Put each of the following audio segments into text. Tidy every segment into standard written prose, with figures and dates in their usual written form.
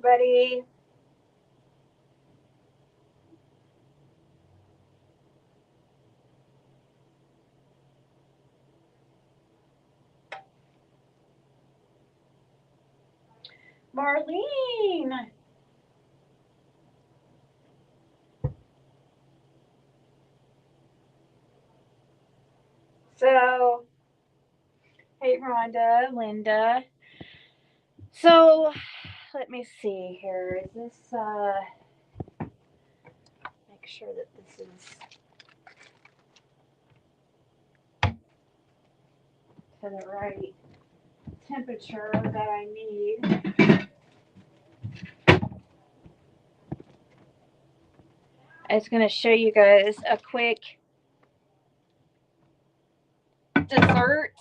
everybody. Marlene. So, hey, Rhonda, Linda. So, let me see here. Is this, make sure that this is to the right temperature that I need. I was going to show you guys a quick dessert,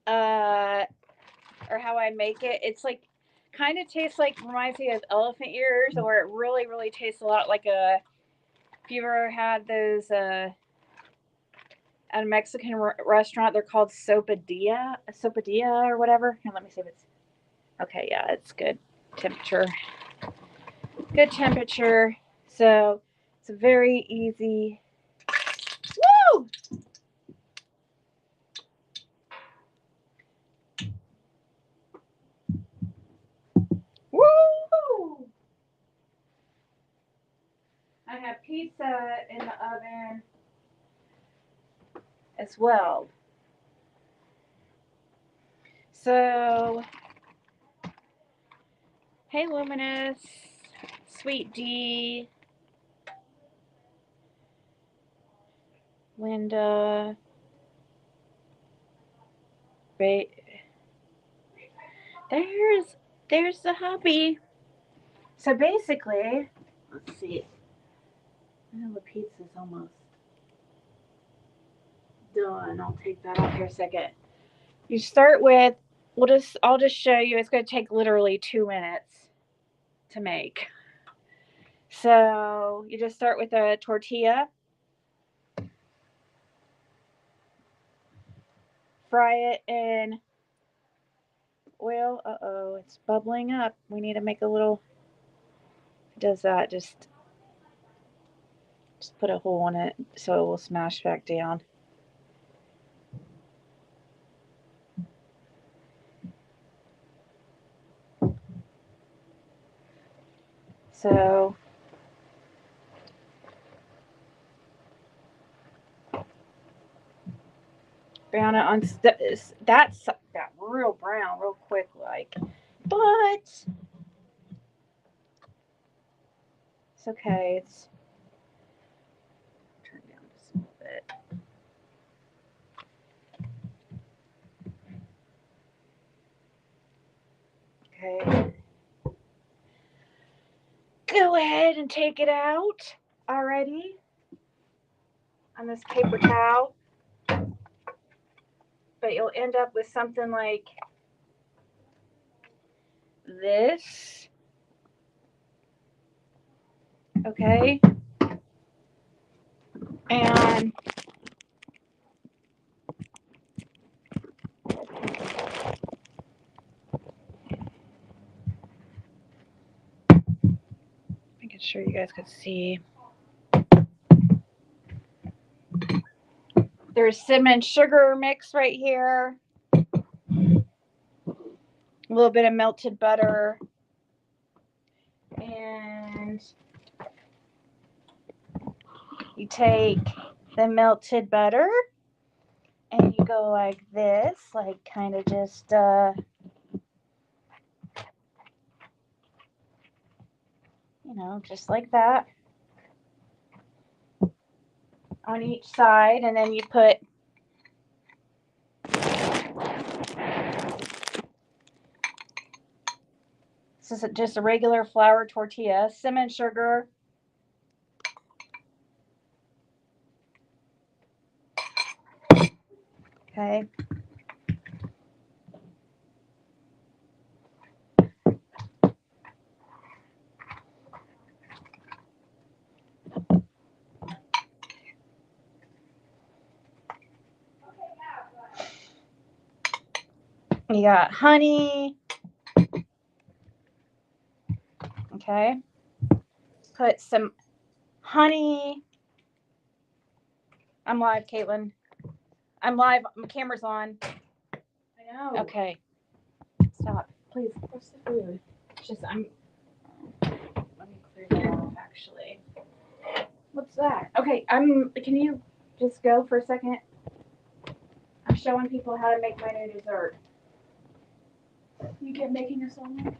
or how I make it. It's like, kind of tastes like, reminds me of elephant ears, or it really, really tastes a lot like if you've ever had those, at a Mexican restaurant, they're called sopadilla or whatever. Here, let me see if it's, okay, yeah, it's good temperature. Good temperature. So it's a very easy. Woo! Woo! I have pizza in the oven as well. So, hey, Luminous, Sweet D, Linda, there's the hubby. So basically, let's see. I know the pizza's almost done. I'll take that off here a second. You start with, I'll just show you. It's going to take literally 2 minutes to make. So you just start with a tortilla, fry it in oil. Uh-oh, it's bubbling up. We need to make a little, it does that, just put a hole in it so it will smash back down. So brown it on, that's got real brown real quick, like, but it's okay. It's turn down just a little bit. Okay. Go ahead and take it out already on this paper towel. But you'll end up with something like this. Okay. And making sure you guys could see. There's cinnamon sugar mix right here. A little bit of melted butter. And you take the melted butter and you go like this, like kind of just just like that on each side, and then you put this is just a regular flour tortilla, cinnamon sugar, okay. You got honey, Okay. Put some honey. I'm live, Caitlin. I'm live. My camera's on. I know. Okay. Stop. Please. Where's the food? It's just, let me clear that off, actually. What's that? Okay, can you just go for a second? I'm showing people how to make my new dessert. You kept making us all that?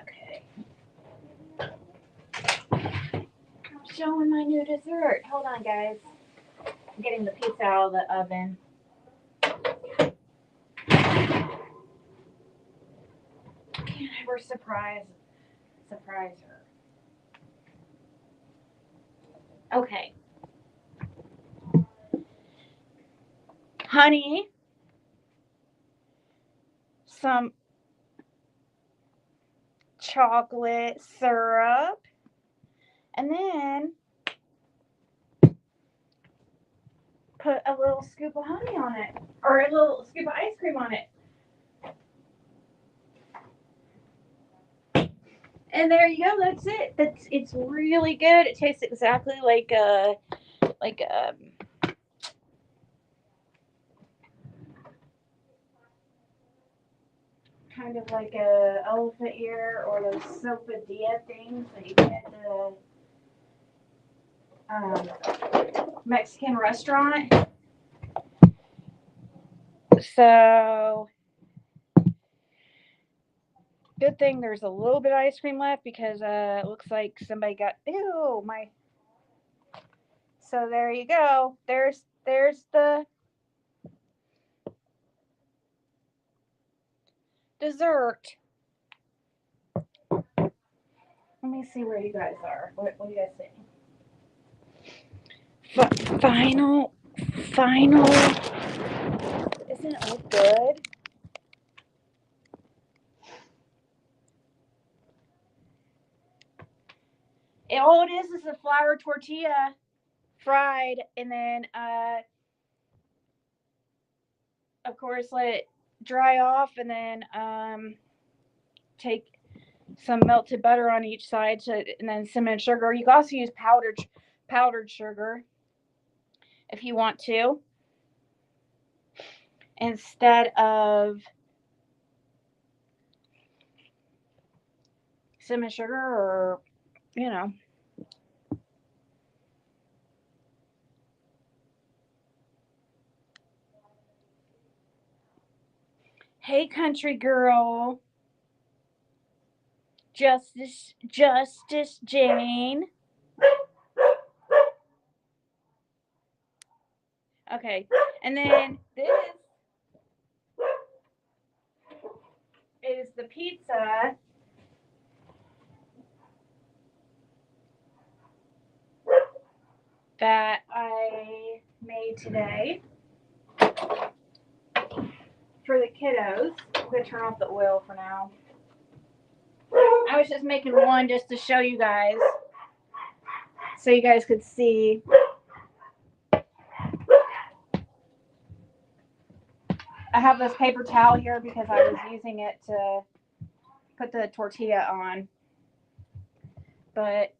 Okay. I'm showing my new dessert. Hold on, guys. I'm getting the pizza out of the oven. Can't ever surprise her. Okay. Honey. Some chocolate syrup. And then put a little scoop of honey on it. Or a little scoop of ice cream on it. And there you go. That's it. It's really good. It tastes exactly like kind of like a elephant ear or those sopadilla things that you get at the Mexican restaurant. So good thing there's a little bit of ice cream left because it looks like somebody got my. So there you go. There's the dessert. Let me see where you guys are. What do you guys think? Final. Isn't it all good? All it is a flour tortilla fried, and then of course let it dry off, and then take some melted butter on each side, and then cinnamon sugar. You can also use powdered sugar if you want to, instead of cinnamon sugar, or you know. Hey, country girl. Justice Jane. Okay, and then this is the pizza that I made today for the kiddos. I'm going to turn off the oil for now. I was just making one just to show you guys, so you guys could see. I have this paper towel here because I was using it to put the tortilla on. But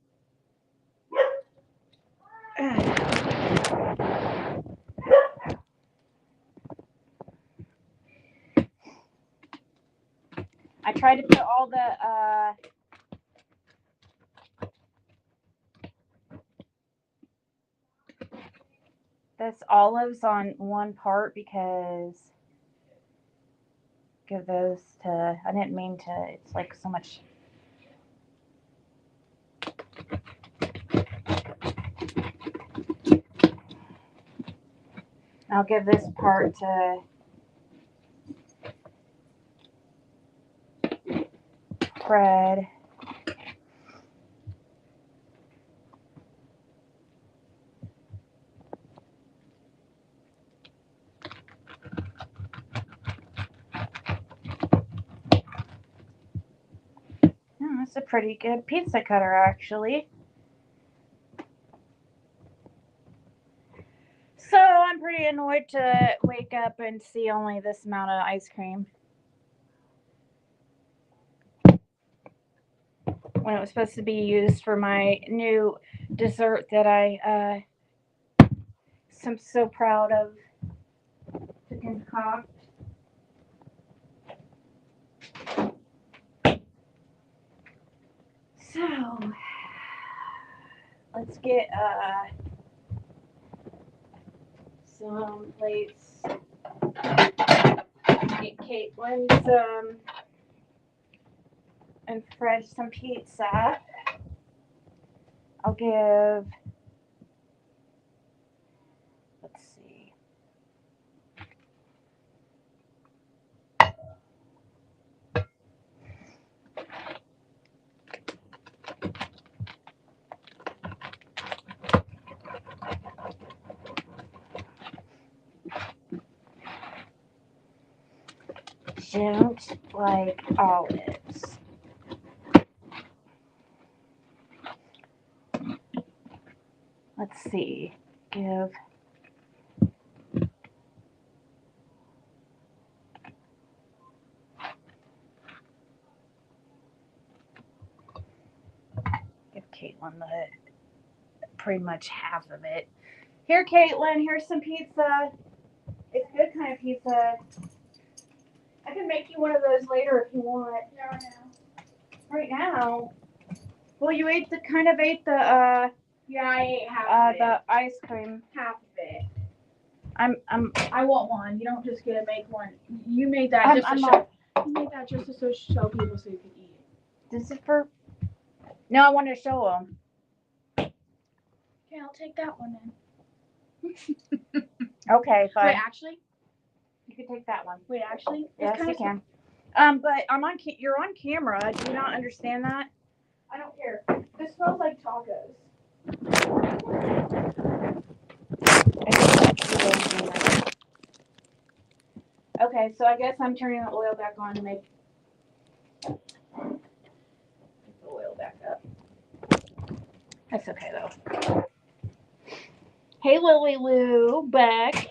I tried to put all this olives on one part because give those to, I didn't mean to, it's like so much. I'll give this part to Fred. Oh, that's a pretty good pizza cutter, actually. So I'm pretty annoyed to wake up and see only this amount of ice cream. when it was supposed to be used for my new dessert that I'm so proud of to concoct. So let's get some plates. Get Caitlin some and Fred some pizza. I'll give. Let's see. Don't like olives. Let's see. Give Caitlin pretty much half of it. Here, Caitlin, here's some pizza. It's good kind of pizza. I can make you one of those later if you want. Yeah, right now. Right now? Well, you ate the Yeah, I ate half of it. the ice cream. Half of it. I'm I want one. You don't just get to make one. You made that just to show. You made that just to show people so you can eat it. This is for. No, I want to show them. Okay, I'll take that one then. Okay, fine. Wait, actually. You can take that one. Wait, actually. Yes, you can. But you're on camera. Do you not understand that? I don't care. This smells like tacos. Okay, so I guess I'm turning the oil back on to make the oil back up. That's okay though. Hey, Lily Lou, back.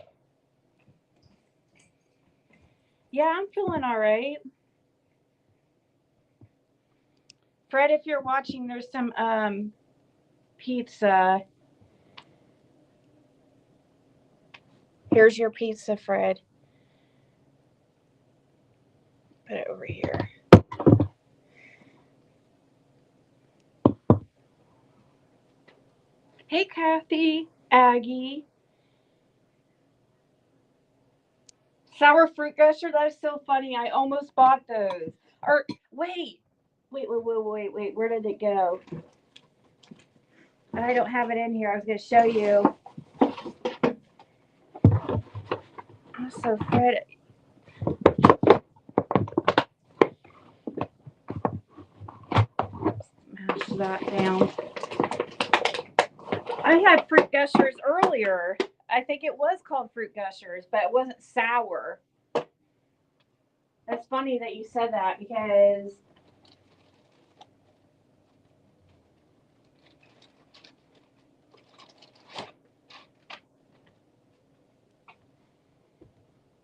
Yeah, I'm feeling all right. Fred, if you're watching, there's some pizza. Here's your pizza, Fred. Put it over here. Hey, Kathy, Aggie. Sour fruit gusher, that is so funny. I almost bought those. Or wait. Where did it go? I don't have it in here. I was going to show you. So Fred. Mash that down. I had fruit gushers earlier. I think it was called fruit gushers, but it wasn't sour. That's funny that you said that because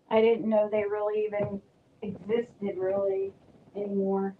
I didn't know they really even existed really anymore.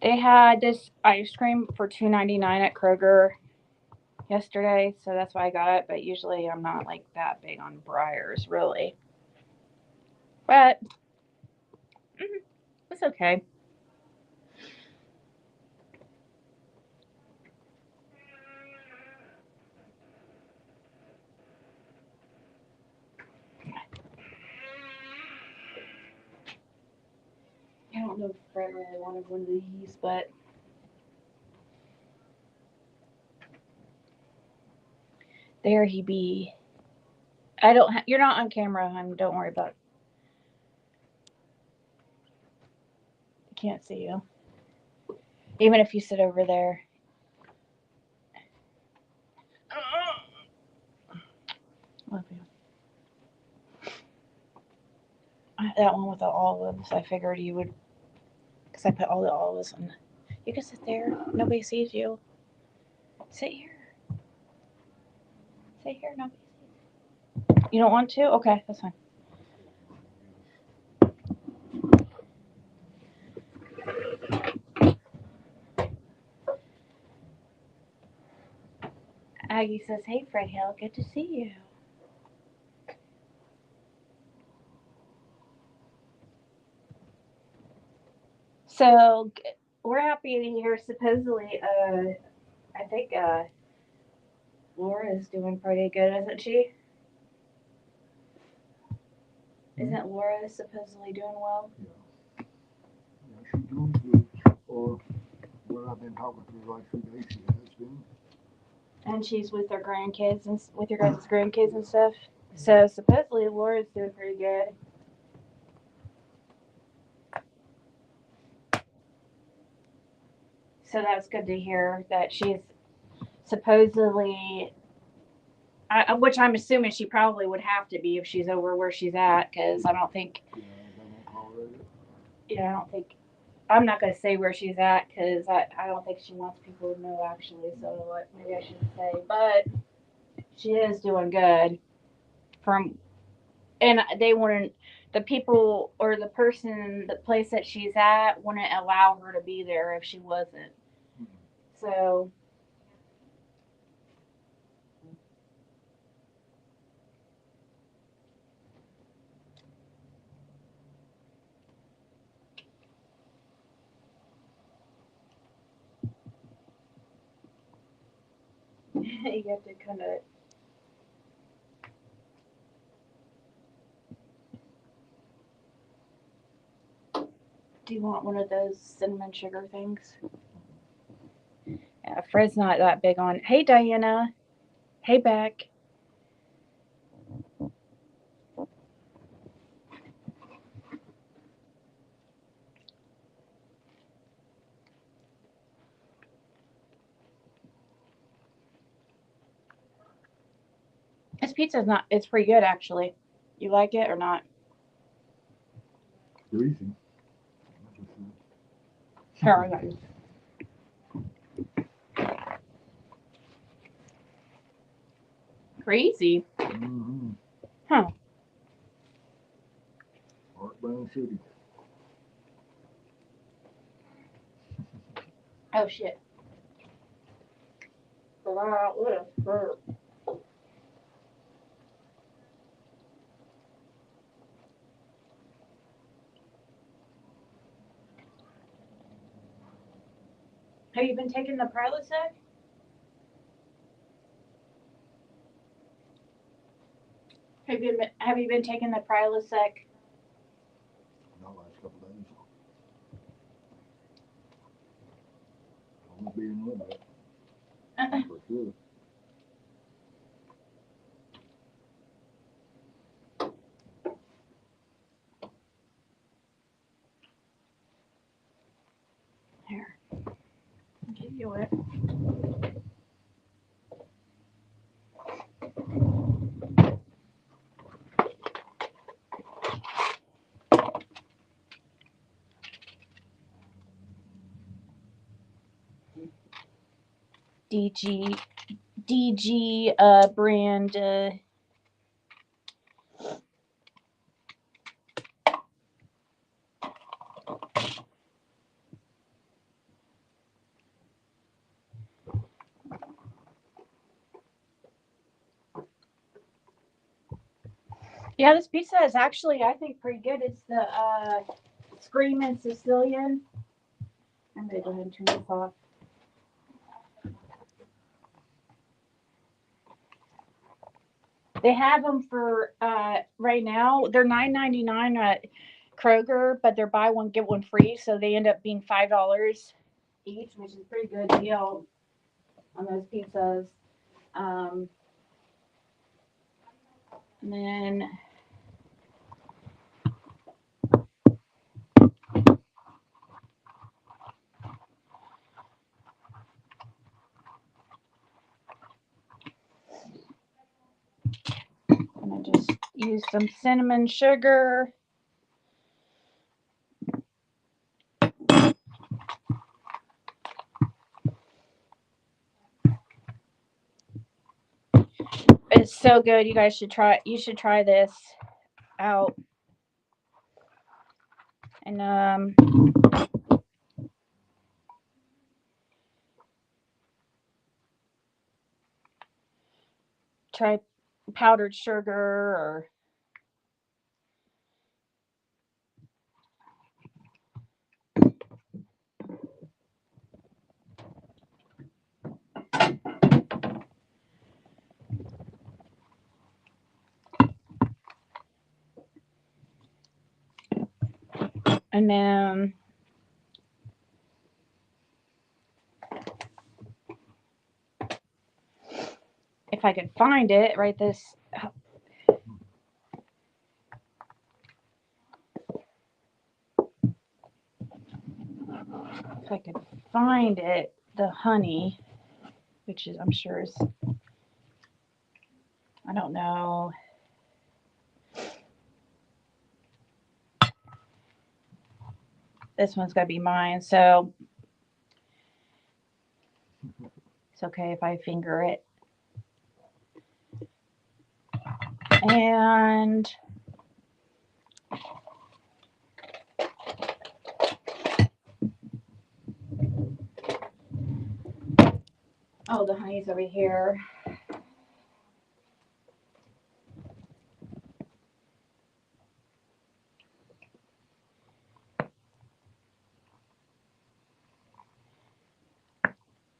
They had this ice cream for $2.99 at Kroger yesterday, so that's why I got it. But usually I'm not like that big on Breyers, really. But it's okay. I don't know if Fred really wanted one of these, but there he be. I don't. You're not on camera, hon. Don't worry about it. can't see you. Even if you sit over there. Love you. That one with the olives, I figured you would, because I put all the olives in. You can sit there. Nobody sees you. Sit here. Sit here. Nobody sees you. You don't want to? Okay, that's fine. Aggie says, "Hey, Fred Hill, good to see you." So we're happy to hear. Supposedly, I think Laura's doing pretty good, isn't she? Isn't Laura supposedly doing well? Yeah. Yeah, she's doing good. Or what I've been talking to her the last few days, she has been. And she's with her grandkids and with your guys' grandkids and stuff. So supposedly Laura's doing pretty good. So that's good to hear that she's supposedly, which I'm assuming she probably would have to be if she's over where she's at, because I don't think. Yeah, they won't tolerate it. Yeah, I don't think. I'm not gonna say where she's at because I don't think she wants people to know actually. So maybe I shouldn't say, but she is doing good. From and they wouldn't. The people or the person, the place that she's at, wouldn't allow her to be there if she wasn't. So you have to kind of. Do you want one of those cinnamon sugar things? Yeah, Fred's not that big on. Hey, Diana. Hey, Beck. This pizza's not. It's pretty good actually. You like it or not? Greasy. Here, I got you. Crazy. Mm-hmm. Huh. Heartburn City. Oh shit. Wow, what a burp. Have you been taking the Prilosec? Have you been taking the Prilosec? Not last couple of days. I won't be in a little bit. For sure. Here, I'll give you it. DG DG brand. Yeah, this pizza is actually I think pretty good. It's the Screamin' Sicilian. I'm gonna go ahead and turn this off. They have them for right now. They're $9.99 at Kroger, but they're buy one get one free, so they end up being $5 each, which is a pretty good deal on those pizzas. Um, and then use some cinnamon sugar. It's so good. You guys should try. You should try this out. And try powdered sugar or and then if I could find it, right this if I could find it, the honey, which is I'm sure is I don't know. This one's gotta be mine, so it's okay if I finger it. And oh, the honey's over here.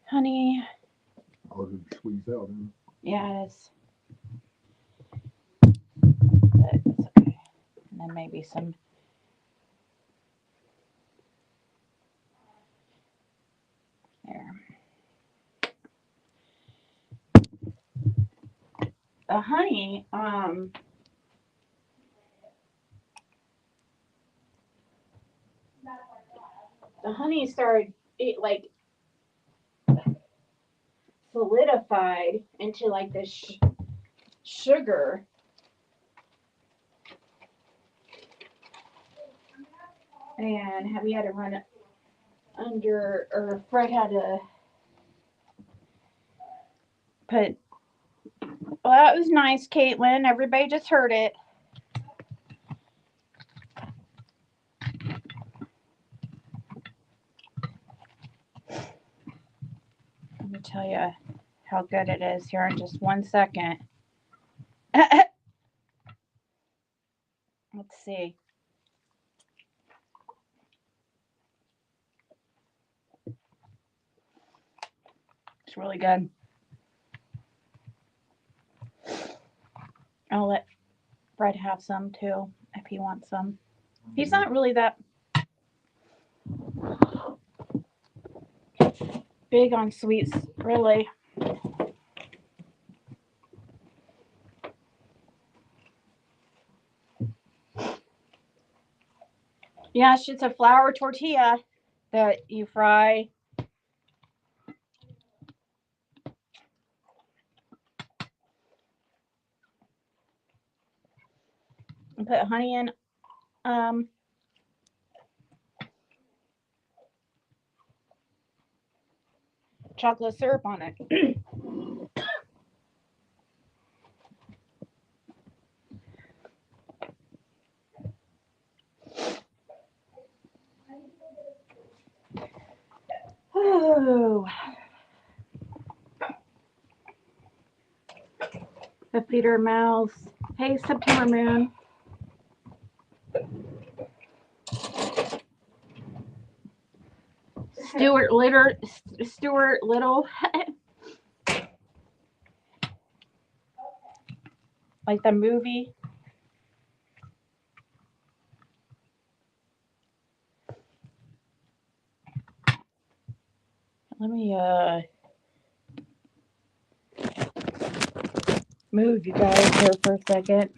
Honey. I'll just squeeze out. Huh? Yeah, it is. But it's okay. And then maybe some. There. The honey, started it like solidified into like this sugar. And we had to run it under, or Fred had to put. Well, that was nice, Caitlin. Everybody just heard it. Let me tell you how good it is here in just 1 second. Let's see. It's really good. I'll let Fred have some too if he wants some. He's not really that big on sweets, really. Yeah, it's just a flour tortilla that you fry. And put honey in. Chocolate syrup on it. Oh. The Peter Mouse. Hey, September Moon. Stuart Little. Like the movie. Let me move you guys here for a second.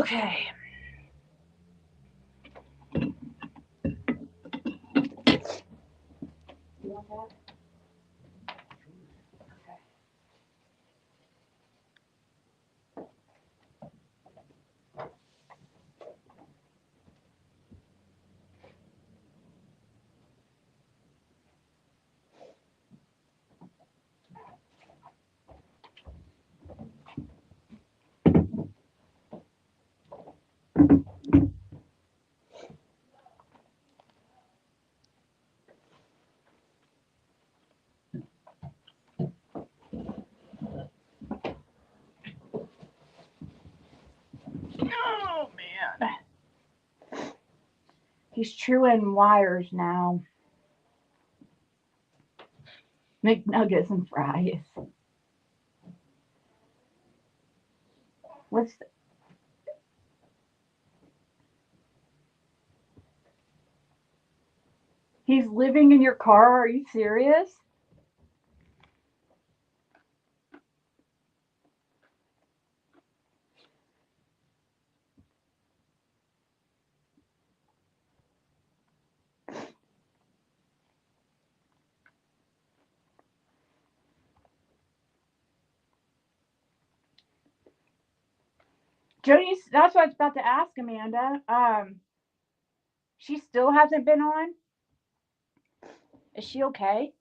Okay. You want that? Oh man. He's chewing wires now. McNuggets and fries. What's He's living in your car? Are you serious? Jody, that's what I was about to ask Amanda. She still hasn't been on. Is she okay?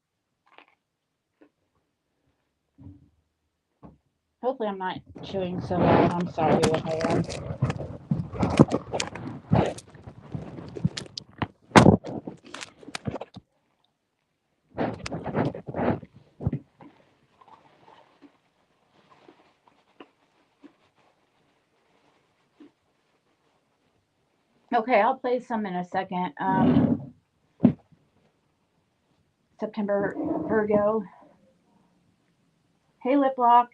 Hopefully, I'm not chewing so loud. I'm sorry if I am. Okay, I'll play some in a second. September Virgo. Hey, Lip Lock.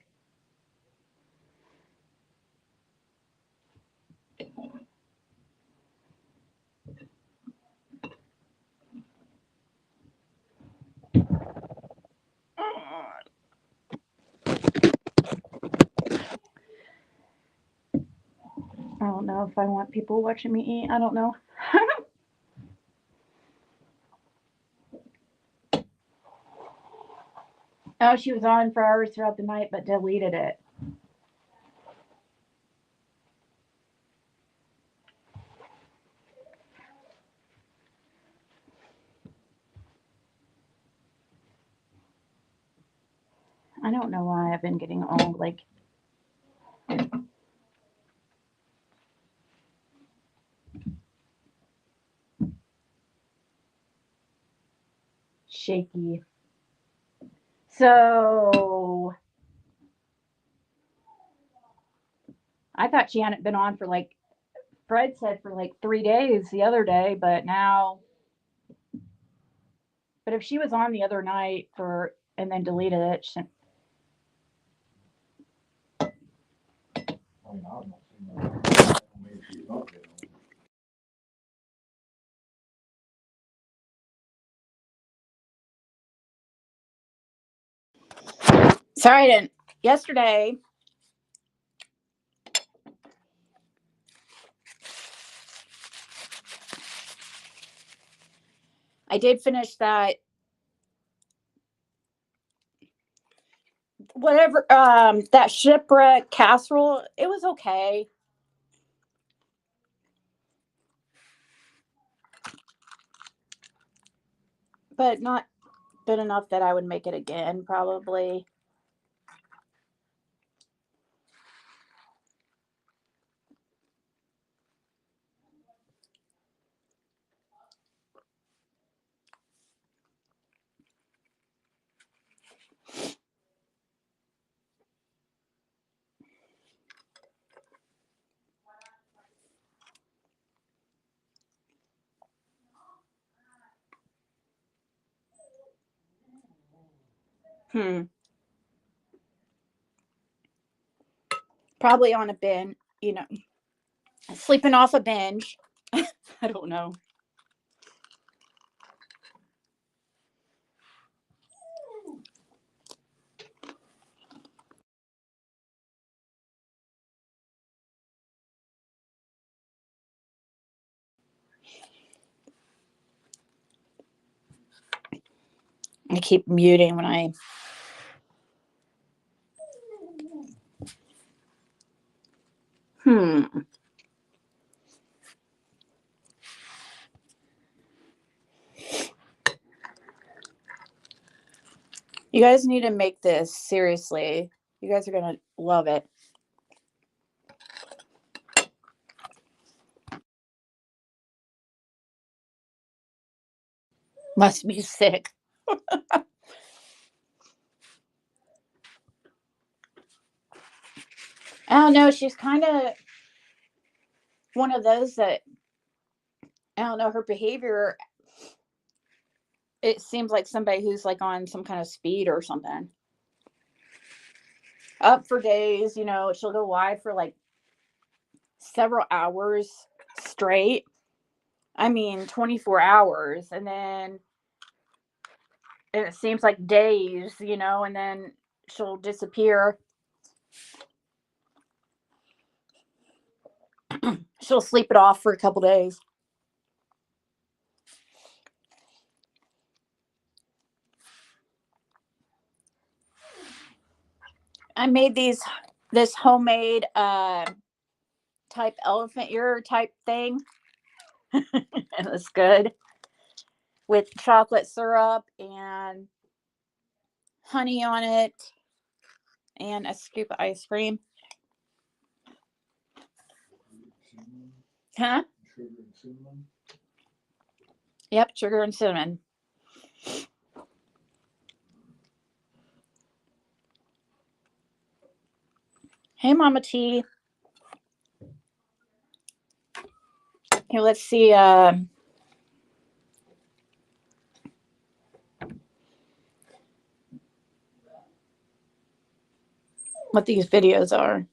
I don't know if I want people watching me eat. I don't know. Oh, she was on for hours throughout the night, but deleted it. I don't know why I've been getting all like shaky. So I thought she hadn't been on for like Fred said for like 3 days the other day, but now. But if she was on the other night for and then deleted it, I mean, I've not seen that. Maybe she's not been on. sorry I didn't. Yesterday, I did finish that whatever that shipwreck casserole. It was okay, but not good enough that I would make it again probably. Hmm. Probably on a binge, sleeping off a binge. I don't know. I keep muting when I. You guys need to make this seriously. You guys are gonna love it. Must be sick. I don't know. She's kind of one of those that, I don't know, her behavior, it seems like somebody who's like on some kind of speed or something. Up for days, she'll go live for like several hours straight. I mean, 24 hours. And then it seems like days, and then she'll disappear. She'll sleep it off for a couple days. I made this homemade type elephant ear type thing. It was good with chocolate syrup and honey on it and a scoop of ice cream. Cinnamon, Huh? sugar and cinnamon. Yep, sugar and cinnamon. Hey, Mama T. Here, let's see. What these videos are.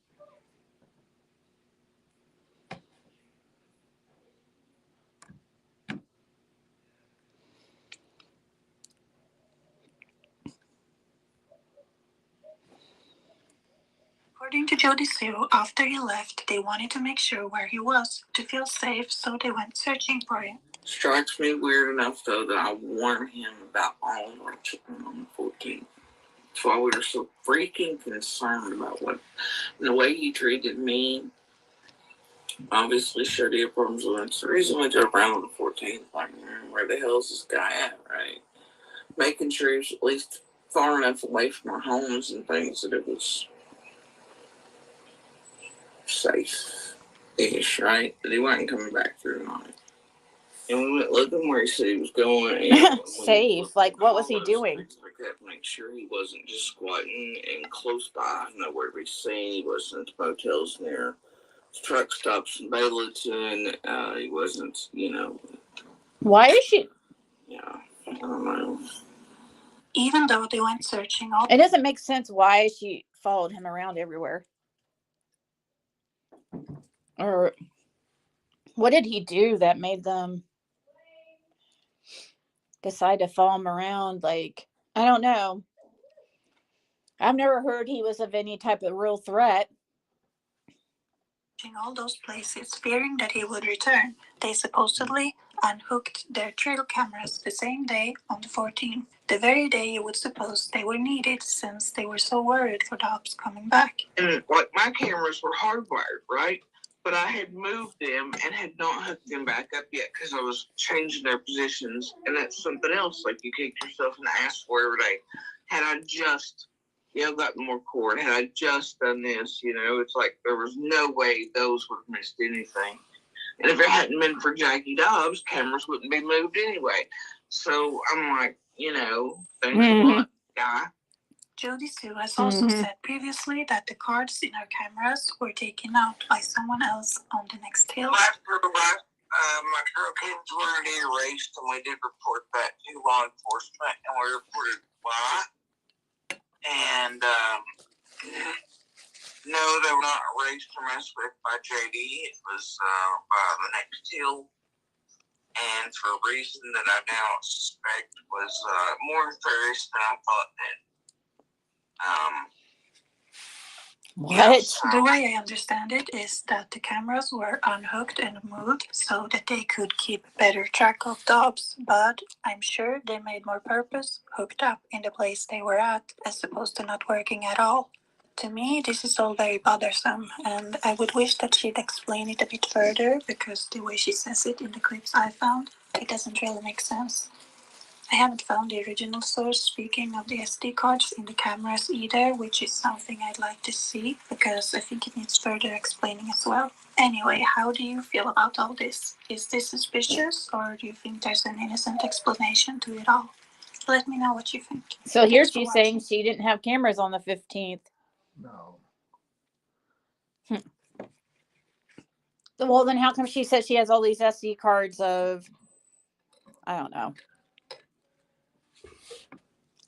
According to Jody Sue, after he left, they wanted to make sure where he was to feel safe, so they went searching for him. Strikes me weird enough, though, that I warned him about all of our children on the 14th. That's why we were so freaking concerned about the way he treated me. Obviously, showed the problems with it. The reason we drove around on the 14th, like, where the hell is this guy at, right? Making sure he was at least far enough away from our homes and things that it was safe-ish, right? But he wasn't coming back through the night. And we went looking where he said he was going. And safe? Like, what was he doing? I kept making sure he wasn't just squatting and close by, nowhere to be seen. He wasn't at the motels near truck stops in Bayleton. He wasn't, Why is she? Yeah, I don't know. Even though they went searching all, It doesn't make sense why she followed him around everywhere. Or what did he do that made them decide to follow him around? Like, I don't know. I've never heard he was of any type of real threat. In all those places, fearing that he would return, they supposedly unhooked their trail cameras the same day on the 14th, the very day you would suppose they were needed since they were so worried for the ops coming back. And like my cameras were hardwired, right? But I had moved them and had not hooked them back up yet because I was changing their positions, and that's something else. Like, you kicked yourself in the ass for every day. Had I just got more cord, had I just done this, it's like there was no way those would have missed anything. And if it hadn't been for Jackie Dobbs, cameras wouldn't be moved anyway. So I'm like, thanks a lot, guy. Jody Sue has also said previously that the cards in her cameras were taken out by someone else on the next hill. My girl kids weren't erased, and we did report that to law enforcement, and we reported why. And no, they were not erased or messed with by JD. It was by the next hill, and for a reason that I now suspect was more nefarious than I thought that. What? The way I understand it is that the cameras were unhooked and moved so that they could keep better track of Dobbs, but I'm sure they made more purpose hooked up in the place they were at as opposed to not working at all. To me, this is all very bothersome, and I would wish that she'd explain it a bit further because the way she says it in the clips I found, it doesn't really make sense. I haven't found the original source speaking of the SD cards in the cameras either, which is something I'd like to see because I think it needs further explaining as well. Anyway, how do you feel about all this? Is this suspicious or do you think there's an innocent explanation to it all? Let me know what you think. So here she's saying she didn't have cameras on the 15th. No. Well, then how come she said she has all these SD cards of, I don't know.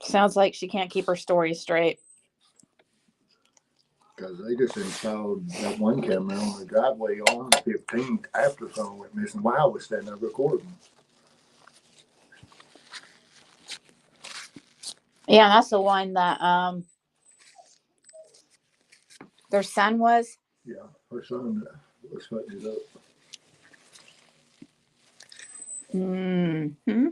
Sounds like she can't keep her story straight. Because they just installed that one camera on the driveway on the 15th after someone went missing while I was standing there recording. Yeah, that's the one that their son was. Yeah, her son was putting it up. Mm-hmm.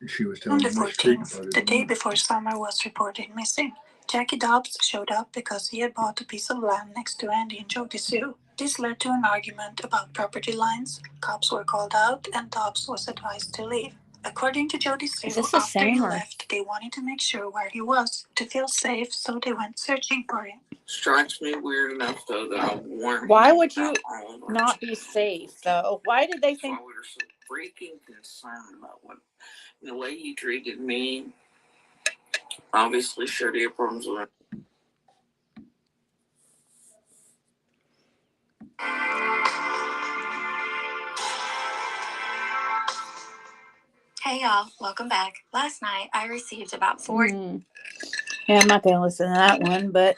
She was On telling the me which street to 14th, put it the day on. before Summer was reported missing, Jackie Dobbs showed up because he had bought a piece of land next to Andy and Jody Sue. This led to an argument about property lines, cops were called out, and Dobbs was advised to leave. According to Jody Sue, Is this the after he same or? left, they wanted to make sure where he was to feel safe, so they went searching for him. Strikes me weird enough, though, that I warned Why him would you about all of not be safe, though? Why did they That's why think? we were so freaking concerned about what the way he treated me. Obviously, sure he had problems with it. Hey y'all, welcome back. Last night I received about 4. Yeah, I'm not gonna listen to that one, but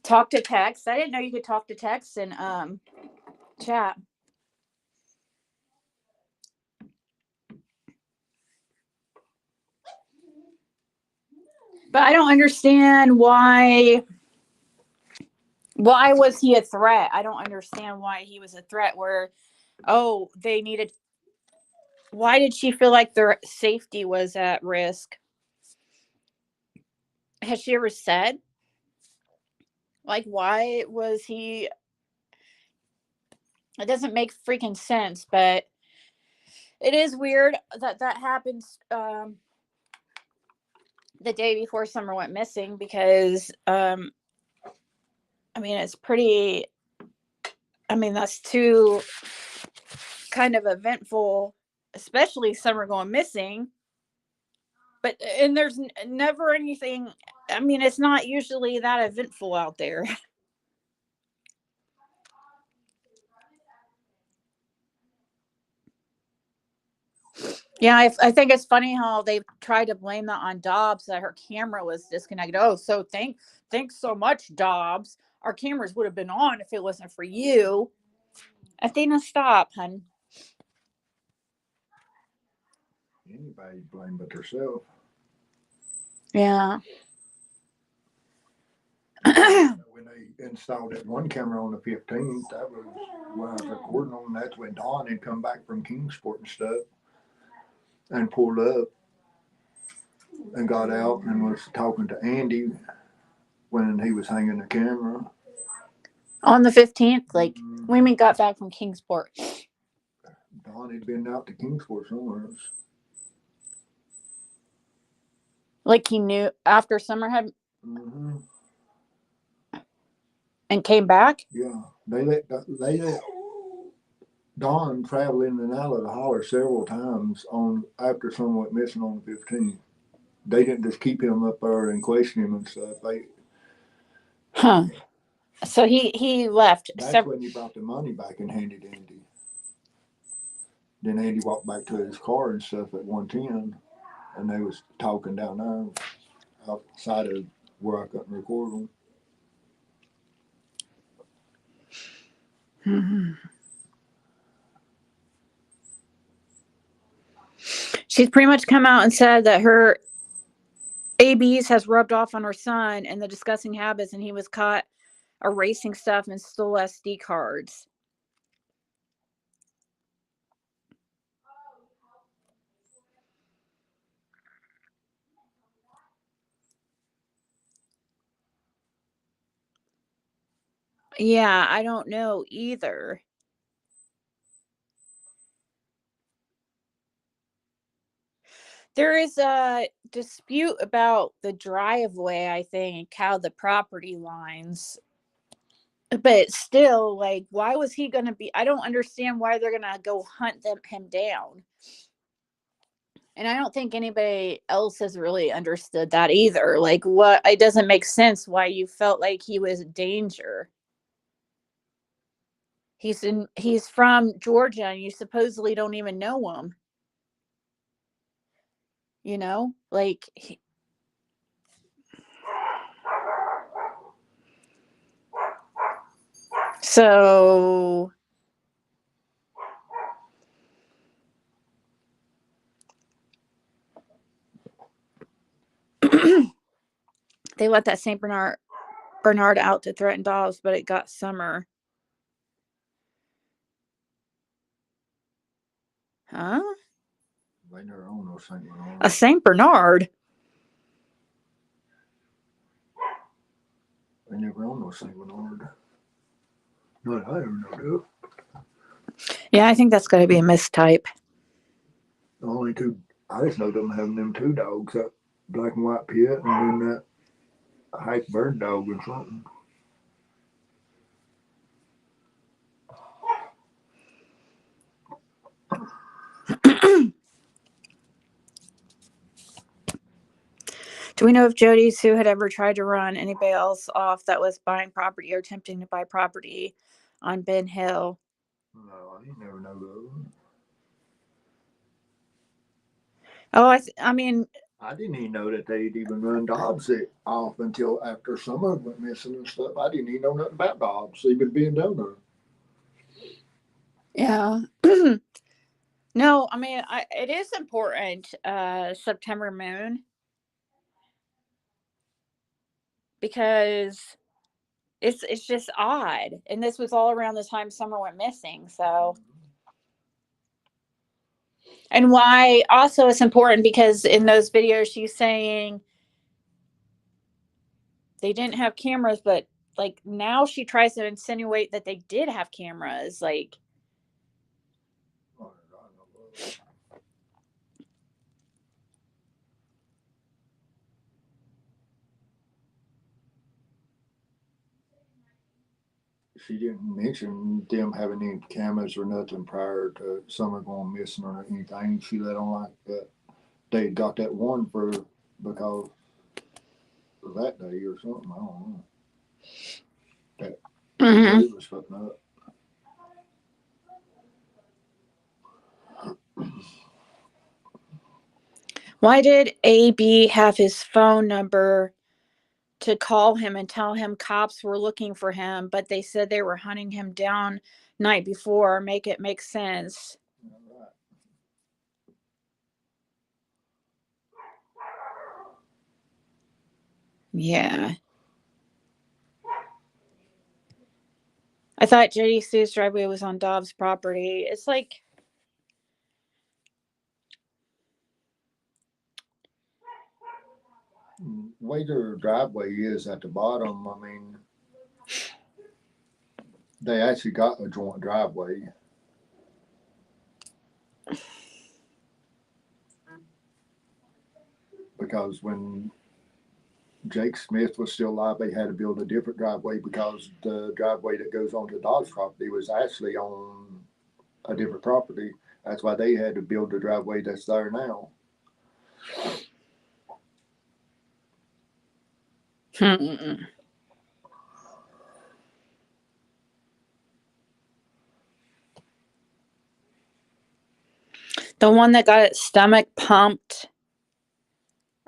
talk to text. I didn't know you could talk to text and chat. But I don't understand why was he a threat? I don't understand why he was a threat where they needed. Why did she feel like their safety was at risk? Has she ever said? Like, why was he? It doesn't make freaking sense, but it is weird that happens the day before Summer went missing because, I mean, it's pretty. I mean, that's too kind of eventful, especially Summer going missing. But and there's never anything. I mean, it's not usually that eventful out there. Yeah, I think it's funny how they tried to blame that on Dobbs that her camera was disconnected. Oh, so thanks so much, Dobbs. Our cameras would have been on if it wasn't for you. Athena, stop, hun. Anybody blame but herself. Yeah. When they installed that one camera on the 15th, that was when I was recording on. That's when Dawn had come back from Kingsport and stuff and pulled up and got out and was talking to Andy when he was hanging the camera. On the 15th, like, when we got back from Kingsport. Dawn had been out to Kingsport somewhere else. Like, he knew after Summer had Mm-hmm. and came back? Yeah. They let Dawn travel in and out of the holler several times after someone went missing on the 15th. They didn't just keep him up there and question him and stuff. Huh. So he left. That's when he brought the money back and handed Andy. Then Andy walked back to his car and stuff at 110, and they was talking down there outside of where I couldn't record them. Mm-hmm. She's pretty much come out and said that her ABs has rubbed off on her son and the disgusting habits, and he was caught erasing stuff and stole SD cards. Yeah, I don't know either. There is a dispute about the driveway, I think, how the property lines. But still, like, why was he going to be? I don't understand why they're going to go hunt him down. And I don't think anybody else has really understood that either. Like, what? It doesn't make sense why you felt like he was a danger. He's from Georgia, and you supposedly don't even know him. You know, like so. They let that Saint Bernard out to threaten dogs, but it got Summer. Huh? They never own no Saint Bernard. A Saint Bernard? They never own no Saint Bernard. Not I ever know. Yeah, I think that's got to be a mistype. The only two I just know them having them two dogs, that black and white pit, and then that hype bird dog or something. Do we know if Jody Sue had ever tried to run anybody else off that was buying property or attempting to buy property on Ben Hill? No, I never know those. Oh, I mean, I didn't even know that they'd even run Dobbs off until after Summer went missing and stuff. I didn't even know nothing about Dobbs, even being down there. yeah. No, I mean, it is important, September moon, because it's just odd, and this was all around the time Summer went missing. So, and why also it's important because in those videos she's saying they didn't have cameras, but like now she tries to insinuate that they did have cameras. Like, she didn't mention them having any cameras or nothing prior to Summer going missing or anything. She let on like that they got that one for because of that day or something. I don't know. That mm-hmm. was fucking up. Why did AB have his phone number to call him and tell him cops were looking for him, but they said they were hunting him down night before? Make it make sense. Right. Yeah. I thought Jody Sue's driveway was on Dobbs' property. It's like, Way their driveway is at the bottom, I mean, they actually got a joint driveway. Because when Jake Smith was still alive, they had to build a different driveway because the driveway that goes onto Dobbs' property was actually on a different property. That's why they had to build the driveway that's there now. The one that got its stomach pumped.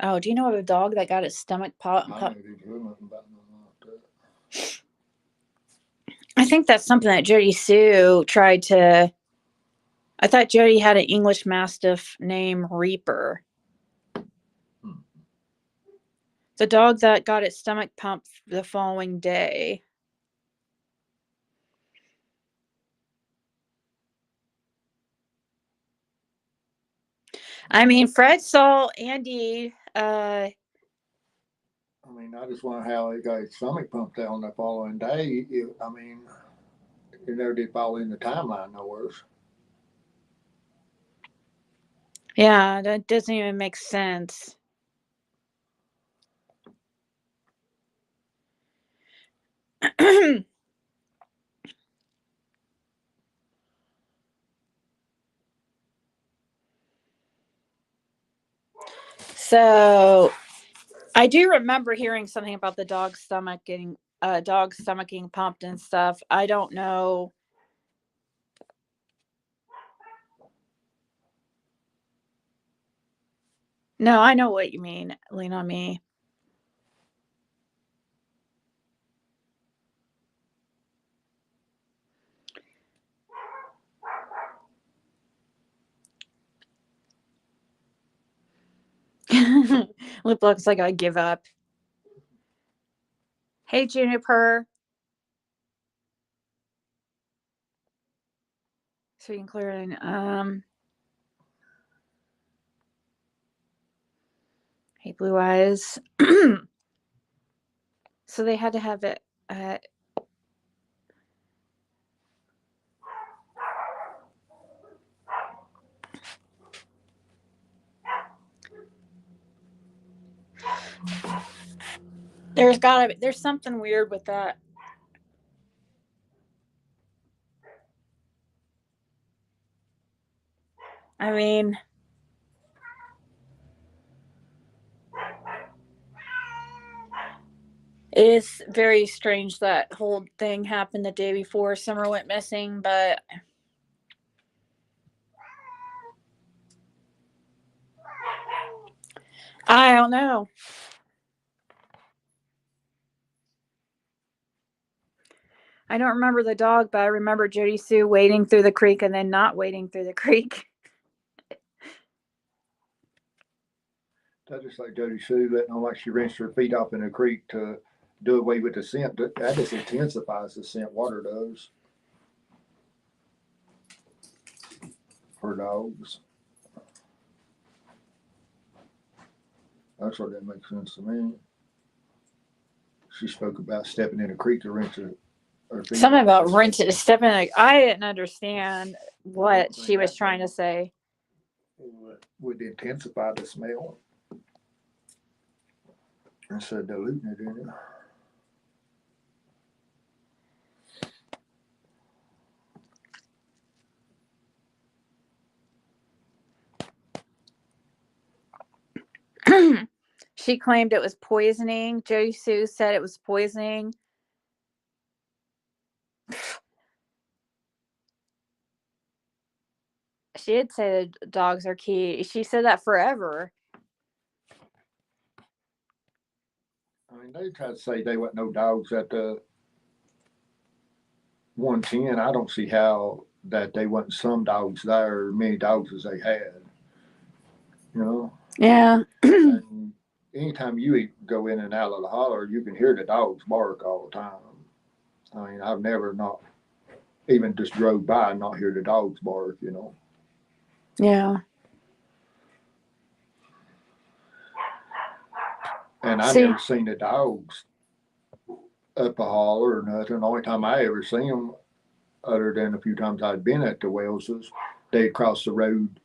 Oh, do you know of a dog that got its stomach pumped? I didn't hear nothing about nothing like that. I think that's something that Jody Sue tried to I thought Jody had an English Mastiff named Reaper. The dog that got its stomach pumped the following day. I mean, Fred saw Andy. I mean, I just wonder how he got his stomach pumped out on the following day. I mean, it never did fall in the timeline nowhere. Yeah, that doesn't even make sense. So I do remember hearing something about the dog's stomach getting pumped and stuff. I don't know. No, I know what you mean. Lean on me. It looks like I give up. Hey, Juniper. So you can clear it in. Hey, Blue Eyes. So they had to have it. There's something weird with that. I mean, it is very strange that whole thing happened the day before Summer went missing, but I don't know. I don't remember the dog, but I remember Jody Sue wading through the creek and then not wading through the creek. That's just like Jody Sue letting on like she rinsed her feet off in a creek to do away with the scent. That just intensifies the scent. Water does for dogs. That's what that makes sense to me. She spoke about stepping in a creek to rinse her feet. Something about rinsing, stepping. I didn't understand what she was trying to say. Would intensify the smell instead of diluting it in it. She claimed it was poisoning. Jody Sue said it was poisoning. She did say the dogs are key. She said that forever. I mean, they tried to say there wasn't no dogs at the 110. I don't see how that they wasn't some dogs there, many dogs as they had. You know? Yeah. And anytime you go in and out of the holler, you can hear the dogs bark all the time. I mean, I've never not even just drove by and not hear the dogs bark, you know. Yeah. And I never seen the dogs up a holler or nothing. The only time I ever seen them, other than a few times I'd been at the Wellses, they'd cross the road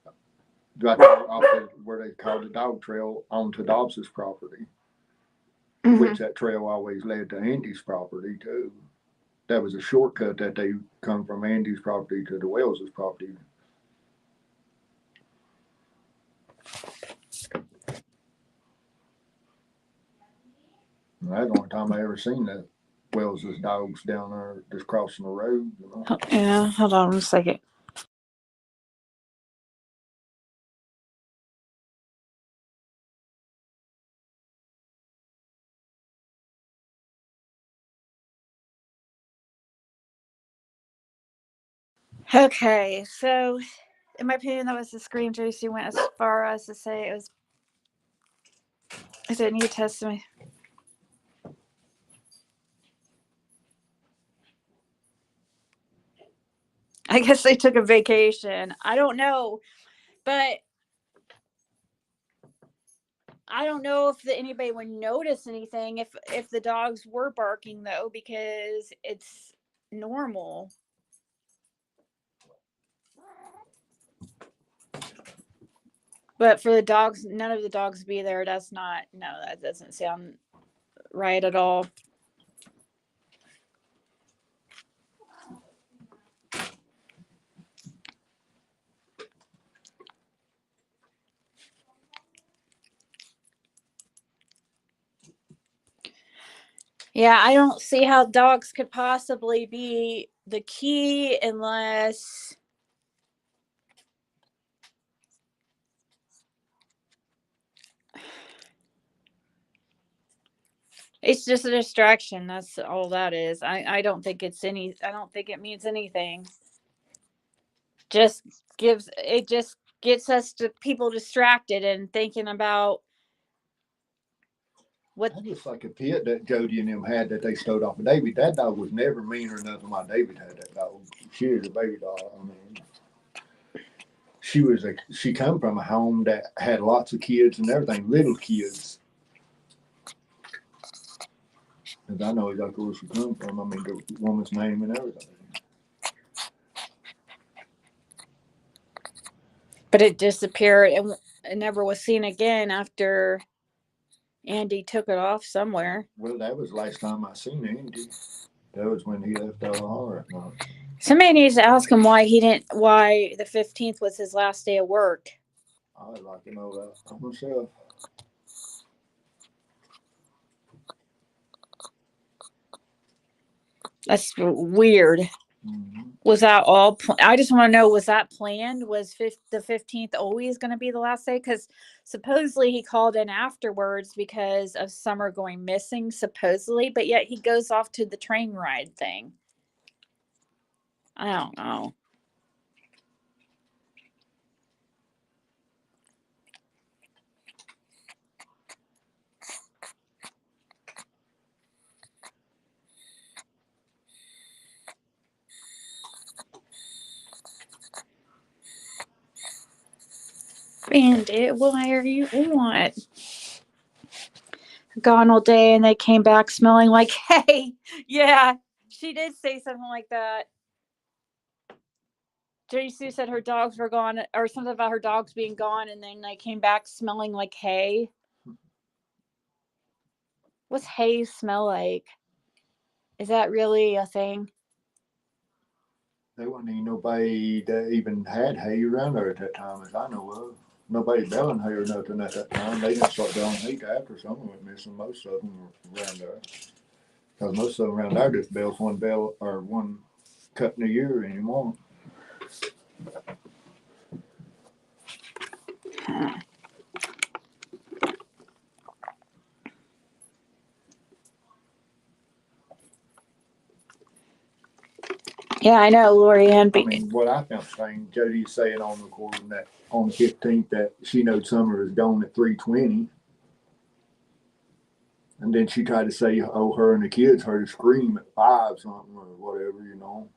right there off where they call the dog trail onto Dobbs's property, which that trail always led to Andy's property too. That was a shortcut that they come from Andy's property to the Wellses property. And that's the only time I ever seen that Wells's dogs down there just crossing the road. You know? Yeah, hold on a second. Okay, so in my opinion, that was the scream. JC went as far as to say it was. Is it New Testament? I guess they took a vacation. I don't know, but I don't know if anybody would notice anything if the dogs were barking though, because it's normal. But for the dogs, none of the dogs be there. That's not. No, that doesn't sound right at all. Yeah, I don't see how dogs could possibly be the key unless it's just a distraction. That's all that is. I don't think it's any. I don't think it means anything. Just just gets us to people distracted and thinking about what. That's just like a pit that Jody and them had that they stole off of David. That dog was never mean or nothing like David had that dog. She was a baby dog. I mean, she come from a home that had lots of kids and everything, little kids. Cause I know exactly where she come from. I mean, the woman's name and everything. But it disappeared and it never was seen again after Andy took it off somewhere. Well, that was the last time I seen Andy. That was when he left Alhara. Somebody needs to ask him why the 15th was his last day of work. I'd like to know that myself. That's weird. Mm-hmm. Was that all? I just want to know, was that planned? Was the 15th always going to be the last day? Because supposedly he called in afterwards because of Summer going missing, supposedly, but yet he goes off to the train ride thing. I don't know. Bandit, why are you what? Gone all day and they came back smelling like hay. Yeah, she did say something like that. JC said her dogs were gone, or something about her dogs being gone, and then they came back smelling like hay. What's hay smell like? Is that really a thing? There wasn't even nobody that even had hay around there at that time, as I know of. Nobody baling hay or nothing at that time. They didn't start baling hay after someone went missing. Most of them were around there. Because most of them around there just bales one bale or one cut in a year anymore. Yeah, I know, Lorianne. I mean, what I found strange, Jody's saying on the recording that on the 15th that she knows Summer is gone at 3:20. And then she tried to say, oh, her and the kids heard a scream at 5 something or whatever, you know.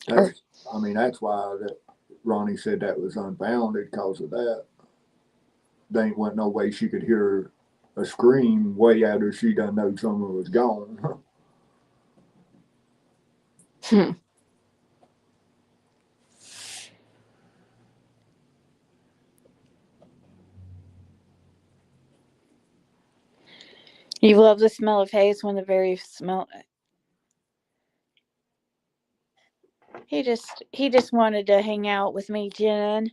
That's, I mean, that's why that Ronnie said that was unfounded because of that. There ain't wasn't no way she could hear a scream way after she done know someone was gone. You love the smell of hay. It's one of the very smell. He just wanted to hang out with me, Jen.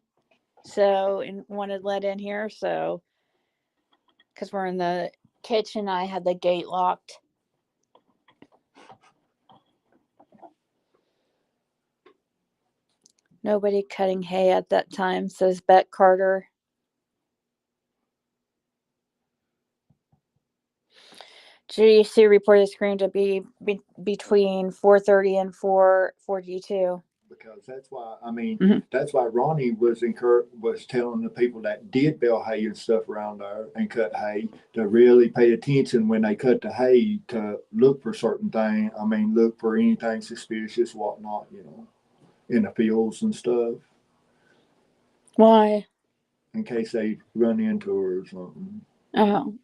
So and wanted let in here. So because we're in the kitchen, I had the gate locked. Nobody cutting hay at that time, says Bet Carter. GC reported scream to be between 4:30 and 4:42. because that's why, I mean, Mhm. that's why Ronnie was telling the people that did bale hay and stuff around there and cut hay to really pay attention when they cut the hay to look for certain things. I mean, look for anything suspicious, whatnot, in the fields and stuff, Why? in case they run into her or something. Oh,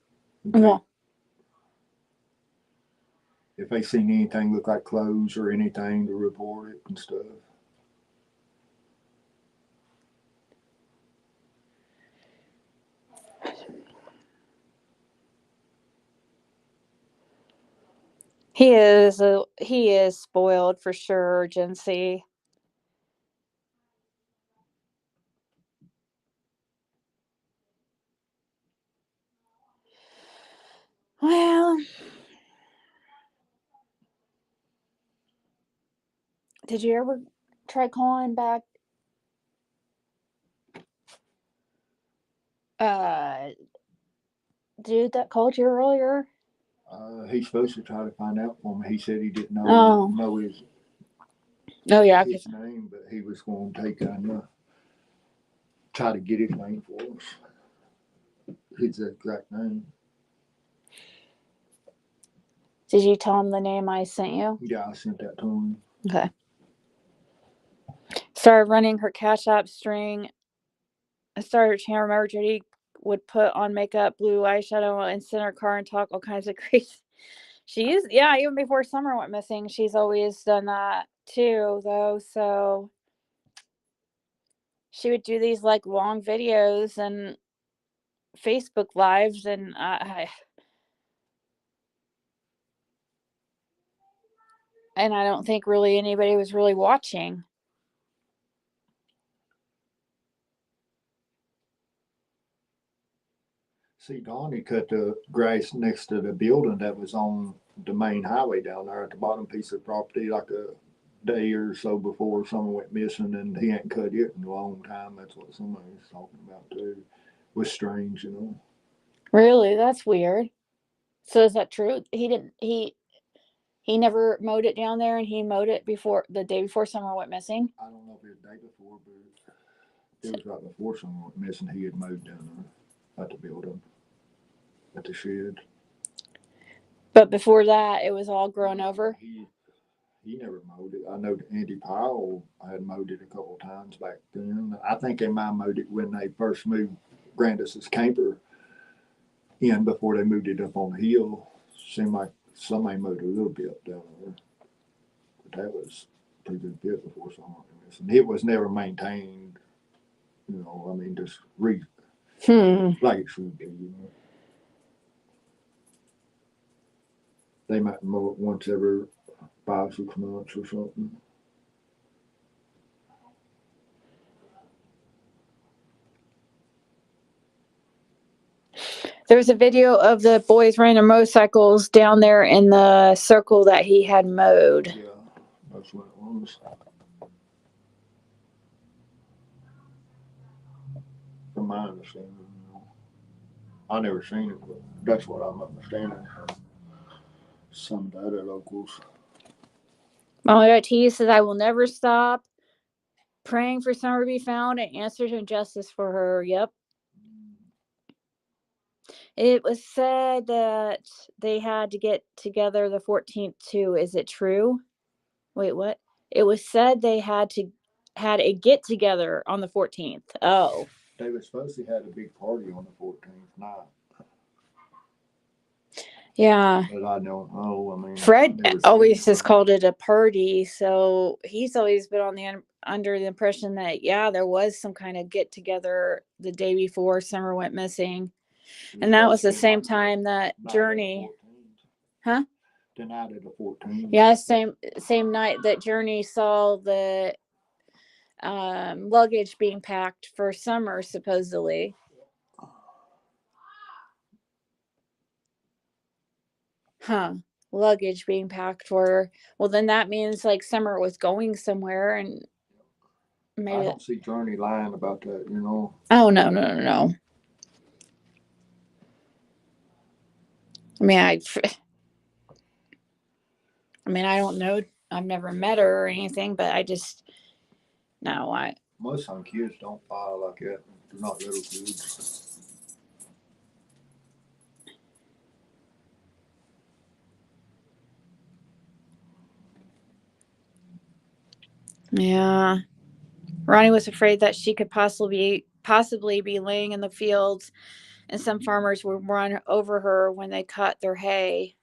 Okay. well, If they seen anything look like clothes or anything to report it and stuff. he is spoiled for sure, Jency. Well, did you ever try calling back uh dude that called you earlier? He's supposed to try to find out for me. He said he didn't Oh. know his Oh yeah, his name, but he was going to take and try to get his name for us. His exact name. did you tell him the name I sent you? Yeah, I sent that to him. Okay. Started running her Cash App string. I started channel. Remember, Judy would put on makeup, blue eyeshadow, and sit in her car and talk all kinds of crazy. She is, yeah, even before Summer went missing, she's always done that too, though. So she would do these like long videos and Facebook lives, and I don't think really anybody was really watching. See, Donnie cut the grass next to the building that was on the main highway down there at the bottom piece of property like a day or so before someone went missing, and he hadn't cut it in a long time. That's what somebody was talking about too. It was strange. Really, that's weird. So is that true? He didn't. He never mowed it down there, and he mowed it before the day before Summer went missing. I don't know if it was the day before, but it was right before someone went missing. He had mowed down there at the building, at the shed. But before that, it was all grown over. He never mowed it. I know that Andy Powell had mowed it a couple of times back then. I think they might have mowed it when they first moved Grandis's camper in before they moved it up on the hill. Seemed like somebody mowed a little bit down there. But that was a pretty good bit before someone went missing. It was never maintained, I mean, just like it should be. They might mow it once every 5, 6 months or something. There was a video of the boys riding their motorcycles down there in the circle that he had mowed. Yeah, that's what it was. From my understanding. I never seen it, but that's what I'm understanding from some of the other locals. Mama T says, I will never stop praying for Summer to be found and answer to justice for her. Yep. It was said that they had to get together the 14th too. Is it true? Wait, what? It was said they had a get together on the 14th. Oh. They were supposed to have a big party on the 14th night. Yeah. But I don't know. I mean, Fred always has called it a party, so he's always been under the impression that there was some kind of get together the day before Summer went missing, and that was the same time that Journey, huh? The night of the 14th. Yeah, same night that Journey saw the luggage being packed for Summer, supposedly. Huh. Luggage being packed for her. Well, then that means like Summer was going somewhere, and maybe I don't see Journey lying about that. Oh no. I mean, I don't know. I've never met her or anything, but I just No, I. Most some kids don't buy like that. They're not little kids. Yeah. Ronnie was afraid that she could possibly be laying in the fields, and some farmers would run over her when they cut their hay.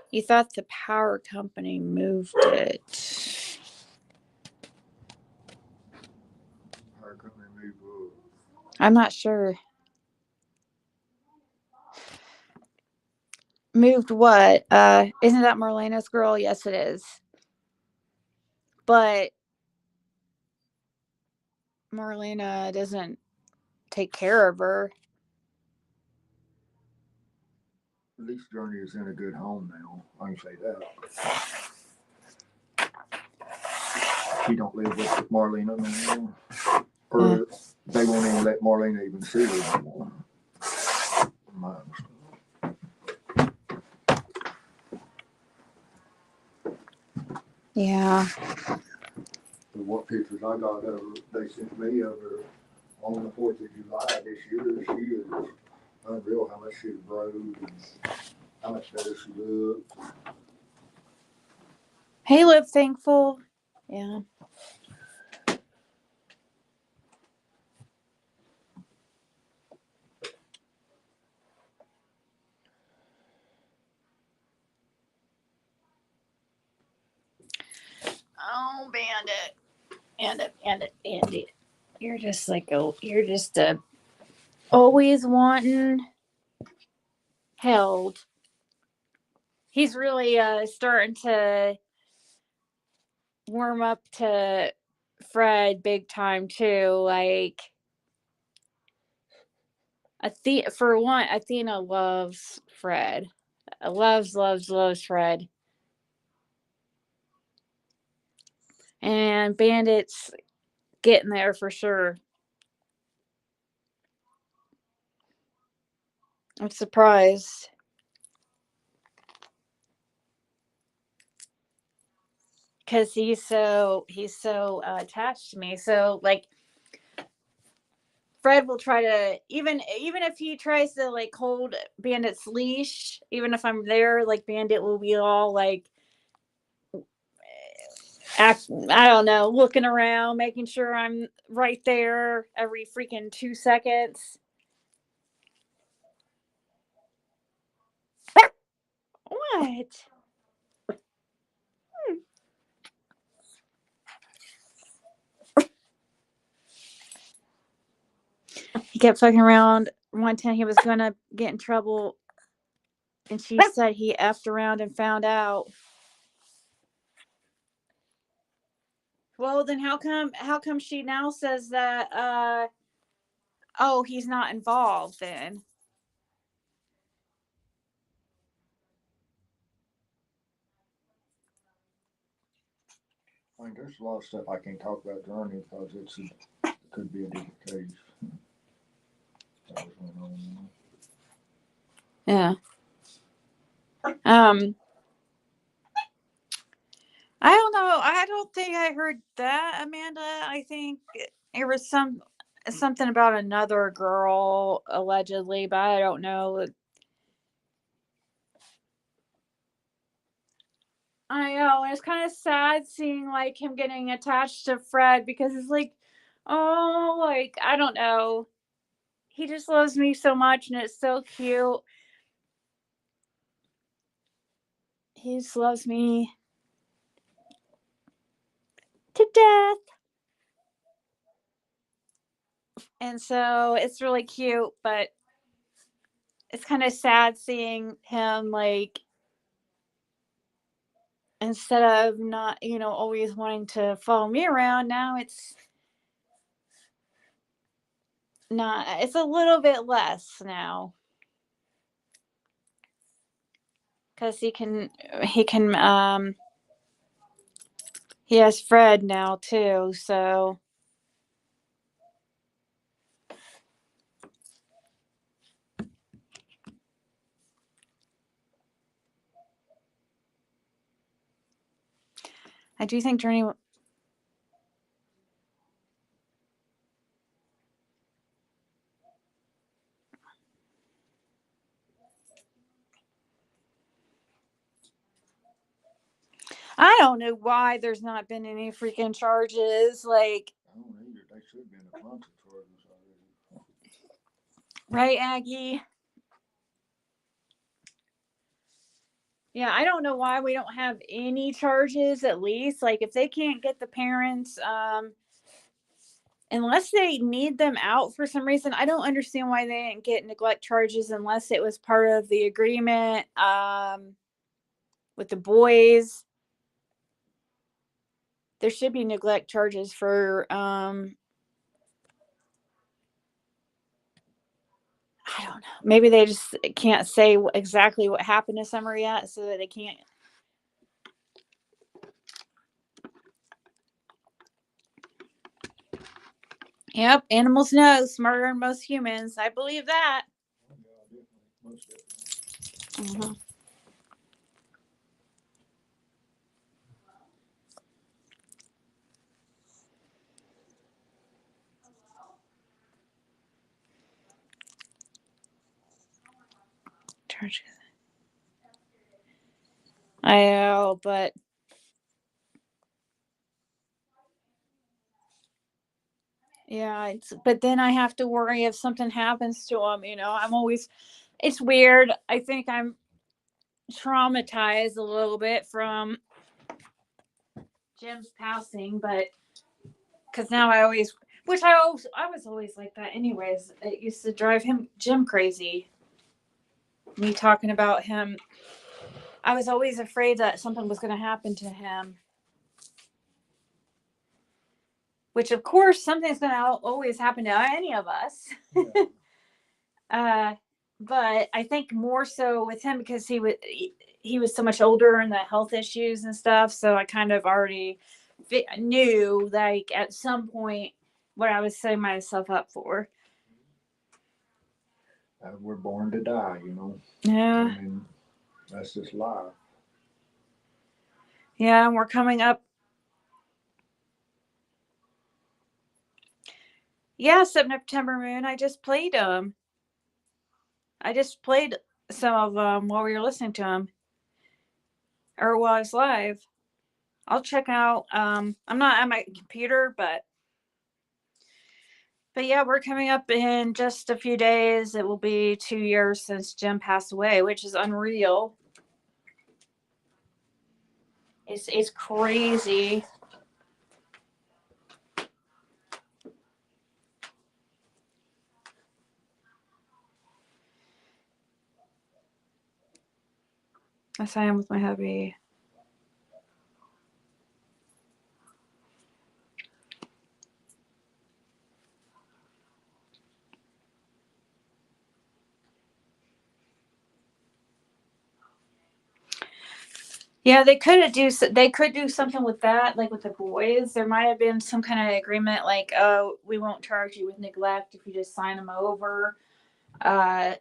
He thought the power company moved it. How come they move I'm not sure. Moved what? Isn't that Marlena's girl? Yes, it is. But Marlena doesn't take care of her. At least Journey is in a good home now. I can say that. She don't live with Marlena no more. Or they won't even let Marlena even see her anymore. Yeah. But what pictures I got of her, they sent me of her on the 4th of July this year, she is unreal how much she's grown and how much better she looks. Hey, Live Thankful. Yeah. Oh, Bandit. You're just like you're just always wanting held. He's really starting to warm up to Fred big time too. Like for one, Athena loves Fred. Loves Fred. And Bandit's getting there for sure. I'm surprised. Because he's so attached to me. So like Fred will try to even if he tries to like hold Bandit's leash, even if I'm there, like Bandit will be all like I don't know, looking around, making sure I'm right there every freaking 2 seconds. What? He kept fucking around. One time he was gonna get in trouble, and she said he effed around and found out. Well, then how come she now says that oh, he's not involved then? I mean, there's a lot of stuff I can't talk about Journey because it could be a different case. That was going on. Yeah. Um I don't know. I don't think I heard that, Amanda. I think it was something about another girl allegedly, but I don't know. I know, and it's kind of sad seeing like him getting attached to Fred because it's like, oh, like I don't know. He just loves me so much, and it's so cute. He just loves me to death, and so it's really cute. But it's kind of sad seeing him like instead of not, always wanting to follow me around. Now it's not. It's a little bit less now because he can. He has Fred now too, so I do think Journey. I don't know why there's not been any freaking charges. Like, I don't either. They should have been a bunch of charges already. right, Aggie? Yeah, I don't know why we don't have any charges at least. Like, if they can't get the parents, unless they need them out for some reason, I don't understand why they didn't get neglect charges unless it was part of the agreement with the boys. There should be neglect charges for I don't know. Maybe they just can't say exactly what happened to Summer yet, so that they can't. Yep, animals know smarter than most humans. I believe that. Oh, yeah, definitely. Most definitely. Mm-hmm. Charges. I know, but yeah, but then I have to worry if something happens to them. I'm always. It's weird. I think I'm traumatized a little bit from Jim's passing, but because now which I was always like that anyways. It used to drive Jim crazy. Me talking about him, I was always afraid that something was going to happen to him. Which of course something's going to always happen to any of us. Yeah. uh, but I think more so with him because he was so much older and the health issues and stuff. So I kind of already knew like at some point what I was setting myself up for. We're born to die, you know. Yeah. I mean, that's just life. Yeah, and we're coming up. Yeah, September Moon. I just played some of them while we were listening to them, or while I was live. I'll check out. I'm not at my computer, but yeah, we're coming up in just a few days. It will be 2 years since Jim passed away, which is unreal. It's crazy. Yes, I am with my hubby. Yeah, they could do something with that, like with the boys. There might have been some kind of agreement, like, oh, we won't charge you with neglect if you just sign them over. Uh,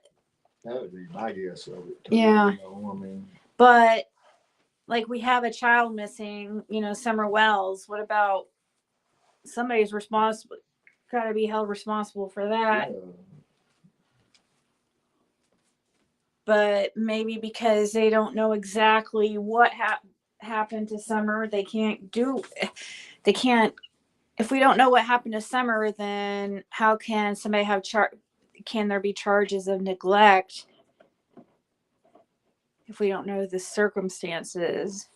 That would be my guess of it too. yeah, You know, I mean, but like we have a child missing, Summer Wells. What about somebody's responsible? Got to be held responsible for that. yeah. But maybe because they don't know exactly what happened to Summer, they can't do. They can't. If we don't know what happened to Summer, then how can somebody have Can there be charges of neglect if we don't know the circumstances?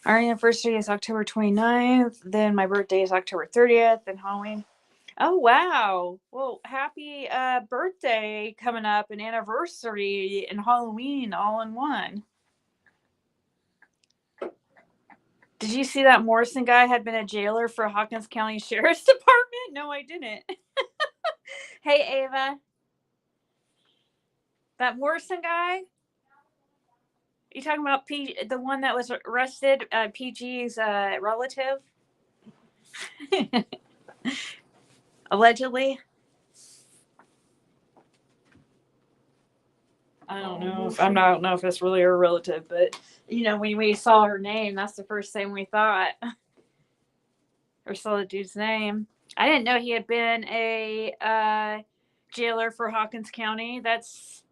Our anniversary is October 29th. Then my birthday is October 30th, and Halloween. Oh, wow. Well, happy birthday coming up, and anniversary and Halloween all in one. Did you see that Morrison guy had been a jailer for Hawkins County Sheriff's Department? No, I didn't. Hey, Ava. That Morrison guy? You talking about the one that was arrested, PG's relative? Allegedly? I don't know. I don't know if it's really her relative, but when we saw her name, that's the first thing we thought. Or saw the dude's name. I didn't know he had been a jailer for Hawkins County. That's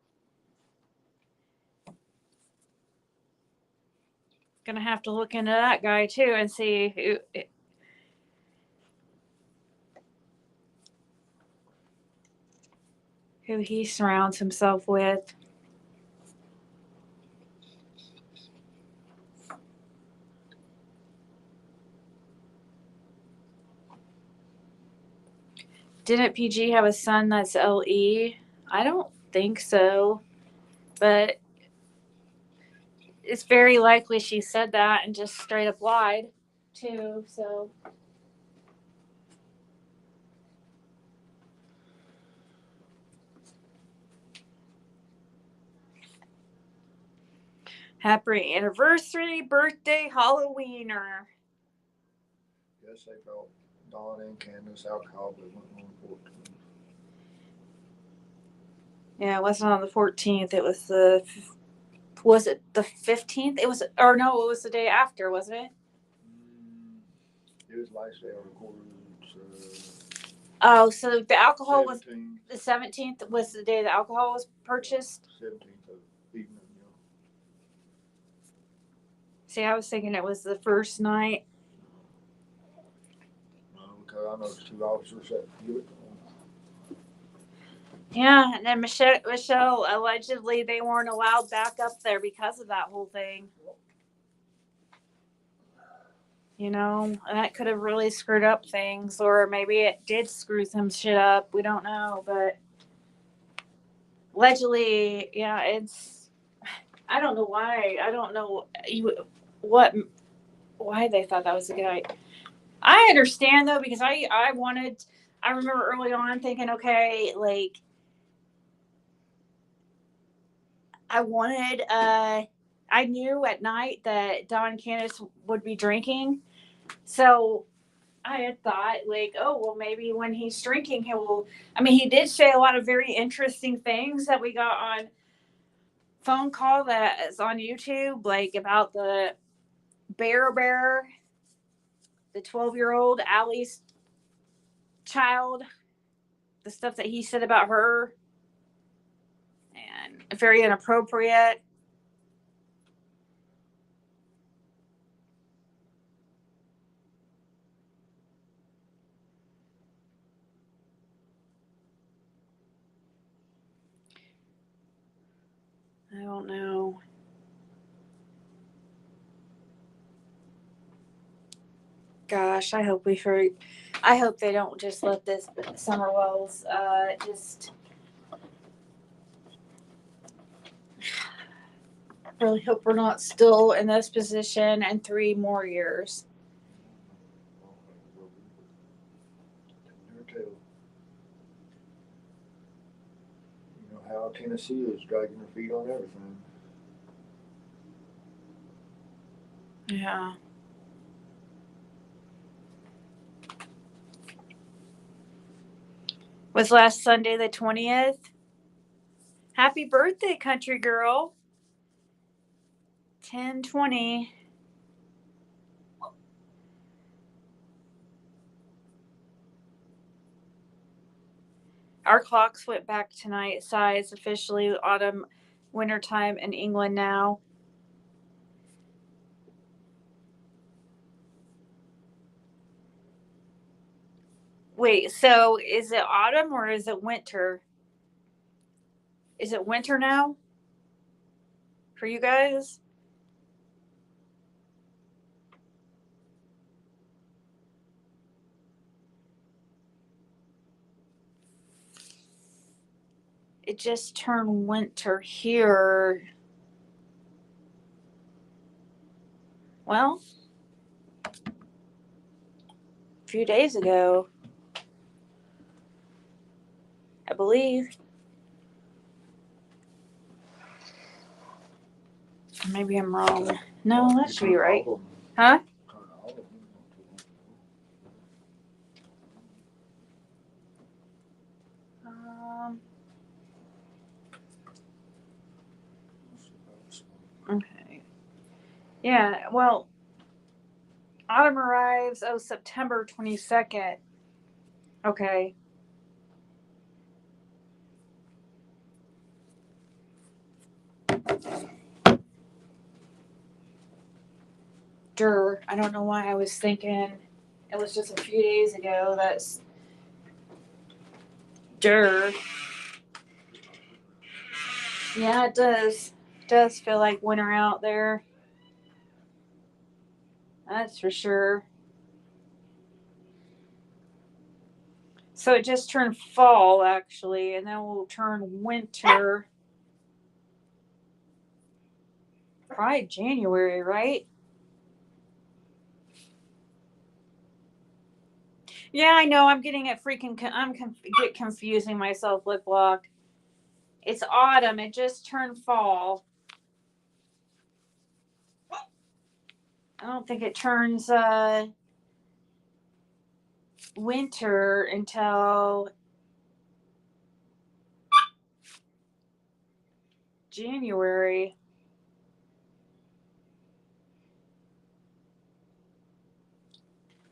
gonna have to look into that guy too and see who he surrounds himself with. Didn't PG have a son that's LE? I don't think so, but it's very likely she said that and just straight up lied too. So happy anniversary, birthday, Halloweener. Yes, they brought Dawn and Candace alcohol, but went on 14. Yeah, it wasn't on the 14th. It was was it the 15th? It was, or no, it was the day after, wasn't it? It was last day I recorded. Oh, so the alcohol 17th, was the 17th was the day the alcohol was purchased? 17th of evening, See, I was thinking it was the first night. Because I know there's 2 officers that give it to them. Yeah, and then Michelle allegedly they weren't allowed back up there because of that whole thing. And that could have really screwed up things, or maybe it did screw some shit up. We don't know, but allegedly, yeah, it's. I don't know why. I don't know why they thought that was a good idea. I understand though because I remember early on thinking, okay, like I knew at night that Don and Candace would be drinking. So I had thought, like, oh, well, maybe when he's drinking, he did say a lot of very interesting things that we got on phone call that is on YouTube, like about the bear, the 12-year-old Allie's child, the stuff that he said about her, and very inappropriate. I don't know. Gosh, I hope they don't just let this Summer Wells just. Really hope we're not still in this position in 3 more years. You know how Tennessee is dragging their feet on everything. Yeah. Was last Sunday the 20th? Happy birthday, country girl. 10/20. Our clocks went back tonight. Size officially autumn, wintertime in England now. Wait, so is it autumn or is it winter? Is it winter now? For you guys? It just turned winter here. Well, a few days ago, I believe. Maybe I'm wrong. No, that should be right. Huh? Okay. Yeah, well, autumn arrives, September 22nd. Okay. I don't know why I was thinking it was just a few days ago. That's Yeah, it does. It does feel like winter out there. That's for sure. So it just turned fall, actually, and then we'll turn winter. Probably January, right? Yeah, I know. I'm getting it freaking. Get confusing myself. Lip block. It's autumn. It just turned fall. I don't think it turns winter until January.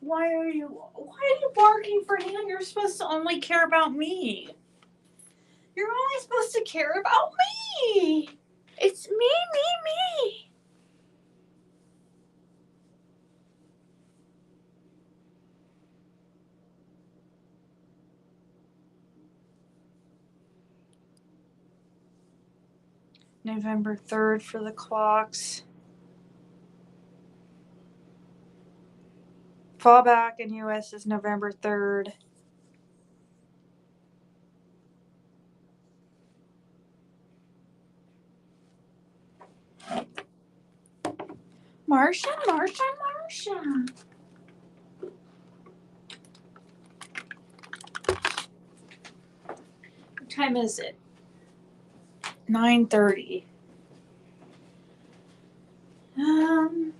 Why are you barking for him? You're supposed to only care about me. You're only supposed to care about me. It's me. November 3rd for the clocks. Fallback in US is November 3rd. Marcia. What time is it? 9:30. Um,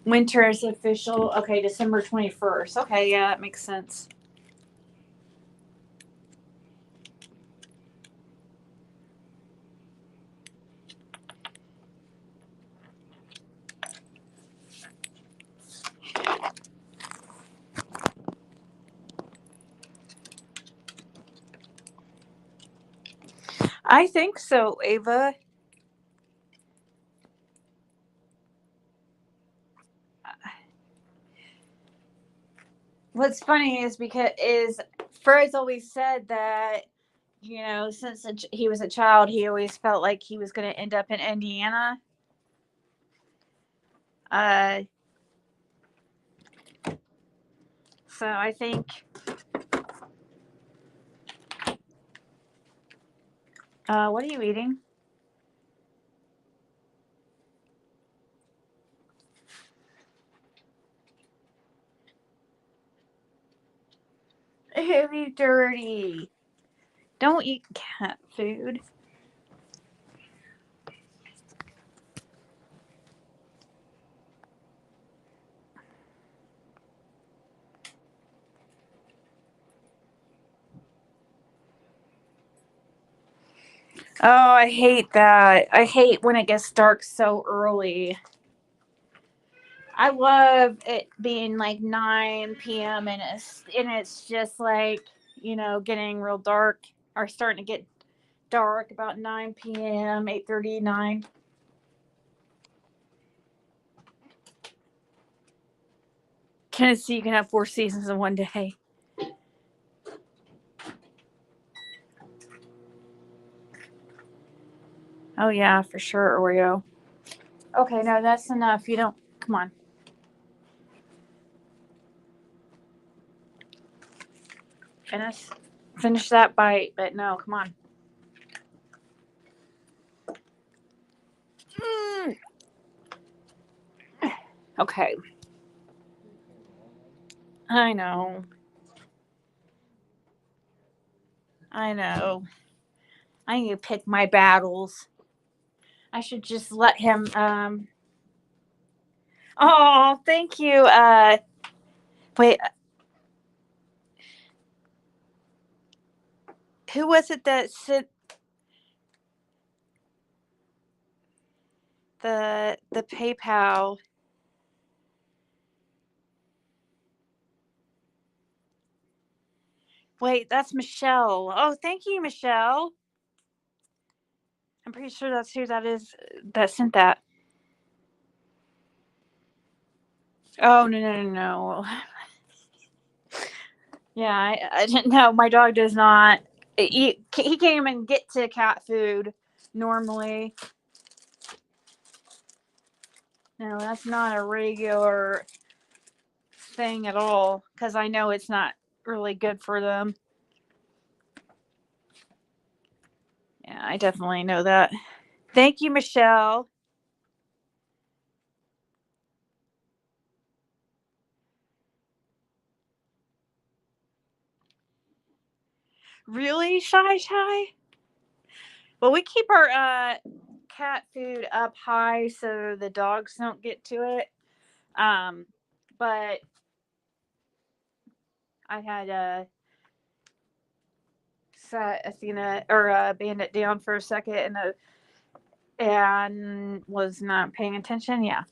Winter is official. Okay, December 21st. Okay, yeah, that makes sense. I think so, Ava. What's funny is Fred's always said that, since he was a child, he always felt like he was going to end up in Indiana. Uh, so I think. What are you eating? Heavy dirty. Don't eat cat food. Oh, I hate that. I hate when it gets dark so early. I love it being like 9 p.m. and it's just like, getting real dark or starting to get dark about 9 p.m., 8:39. Tennessee, you can have 4 seasons in one day. Oh yeah, for sure, Oreo. Okay, no, that's enough. You don't. Come on. Finish that bite, but no, come on. Mm. Okay. I know. I know. I need to pick my battles. I should just let him. Oh, thank you. Wait. Who was it that sent the PayPal? Wait, that's Michelle. Oh, thank you, Michelle. I'm pretty sure that's who that is that sent that. Oh no. Yeah, I didn't know. My dog does not eat. He can't even get to cat food normally. No, that's not a regular thing at all because I know it's not really good for them. Yeah, I definitely know that. Thank you, Michelle. Really, Shy? Well, we keep our cat food up high so the dogs don't get to it. Um, but I had set Athena or Bandit down for a second and was not paying attention. Yeah.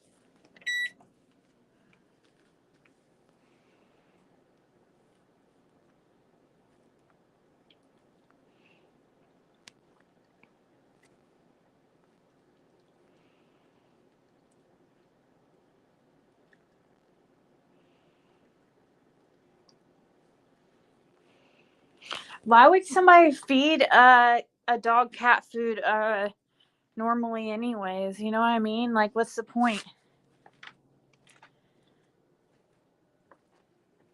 Why would somebody feed a dog cat food normally anyways? You know what I mean? Like, what's the point?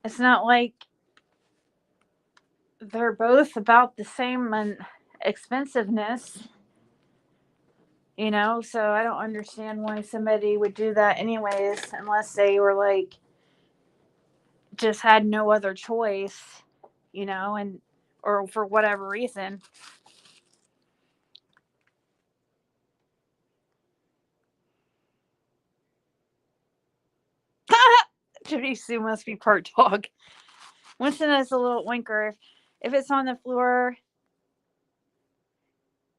It's not like they're both about the same expensiveness, you know? So I don't understand why somebody would do that anyways, unless they were like, just had no other choice, you know, and, or for whatever reason. Jimmy Sue must be part dog. Winston is a little winker. If it's on the floor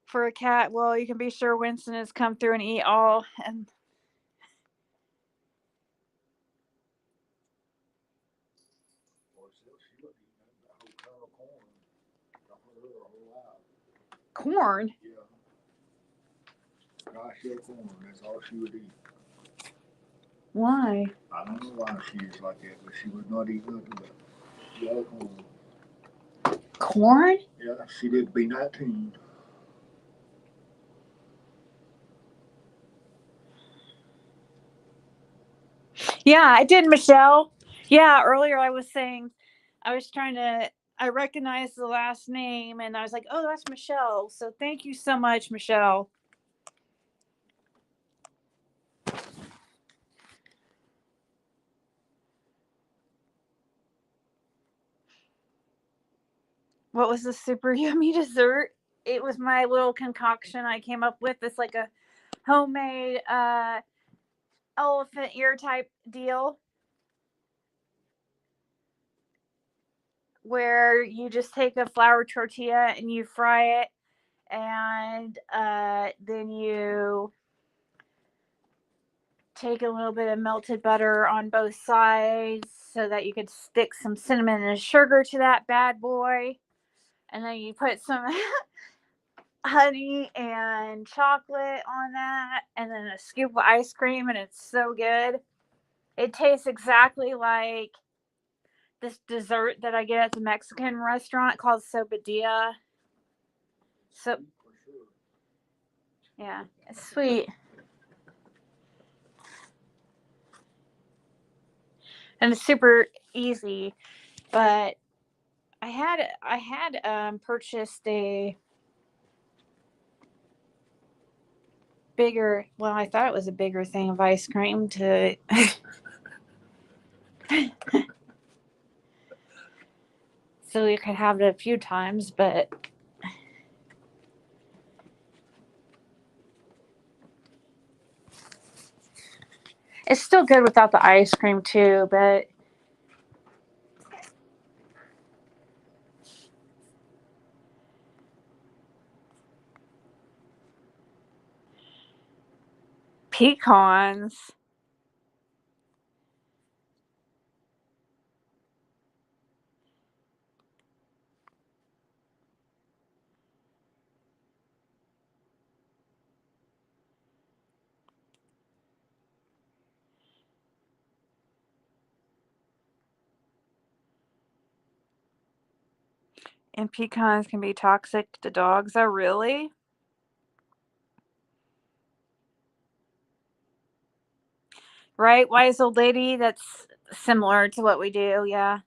for a cat, well, you can be sure Winston has come through and eat all. And corn? Yeah. Dry shell corn, that's all she would eat. Why? I don't know why she is like that, but she would not eat nothing but yellow corn. Corn? Yeah, she did be 19. Yeah, I did, Michelle. Yeah, earlier I was saying, I was trying to, I recognized the last name and I was like, oh, that's Michelle. So thank you so much, Michelle. What was the super yummy dessert? It was my little concoction I came up with. It's like a homemade elephant ear type deal where you just take a flour tortilla and you fry it, and then you take a little bit of melted butter on both sides so that you could stick some cinnamon and sugar to that bad boy, and then you put some honey and chocolate on that, and then a scoop of ice cream, and it's so good. It tastes exactly like this dessert that I get at the Mexican restaurant called sopadilla. So Yeah, it's sweet. And it's super easy. But I had purchased a bigger, well, I thought it was a bigger thing of ice cream to so you could have it a few times, but it's still good without the ice cream too. But pecans, and pecans can be toxic to dogs. Oh, really? Right? Wise old lady. That's similar to what we do. Yeah.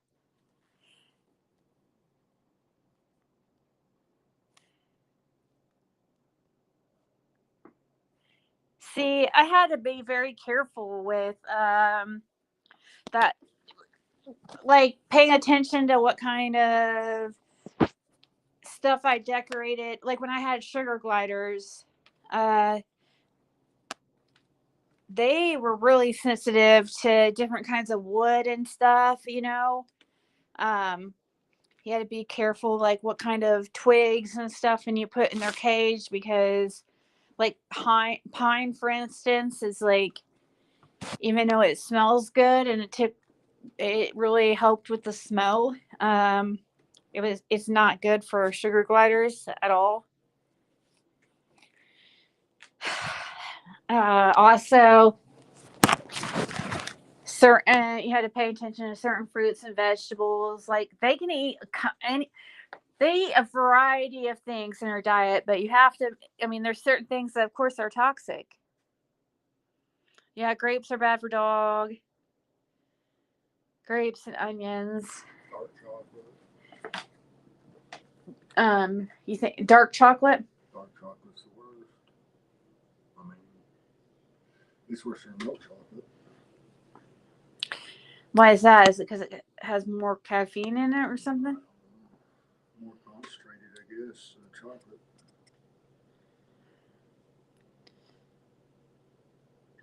See, I had to be very careful with that, like paying attention to what kind of stuff I decorated. Like when I had sugar gliders, uh, they were really sensitive to different kinds of wood and stuff. Um, you had to be careful, like what kind of twigs and stuff, and you put in their cage because, like pine, for instance, is like even though it smells good and it really helped with the smell. It's not good for sugar gliders at all. Also, certain you had to pay attention to certain fruits and vegetables. Like they can eat any, they eat a variety of things in their diet, but you have to. I mean, there's certain things that, of course, are toxic. Yeah, grapes are bad for dog. Grapes and onions. Dark chocolate. You think dark chocolate? Dark chocolate's the worst. I mean, it's worse than milk chocolate. Why is that? Is it because it has more caffeine in it or something? More concentrated, I guess, chocolate.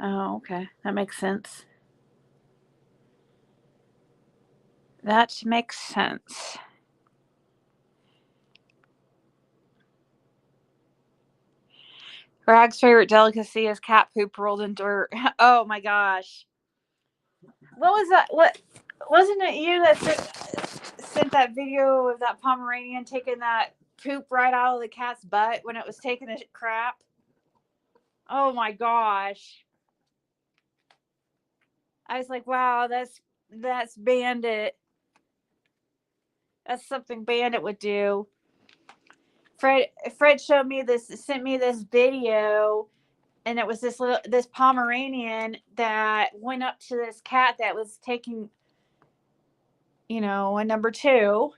Oh, okay. That makes sense. That makes sense. Rag's favorite delicacy is cat poop rolled in dirt. Oh my gosh. What was that? What wasn't it you that sent that video of that Pomeranian taking that poop right out of the cat's butt when it was taking a crap? Oh my gosh. I was like, wow, that's Bandit. That's something Bandit would do. Fred sent me this video, and it was this Pomeranian that went up to this cat that was taking, a number two,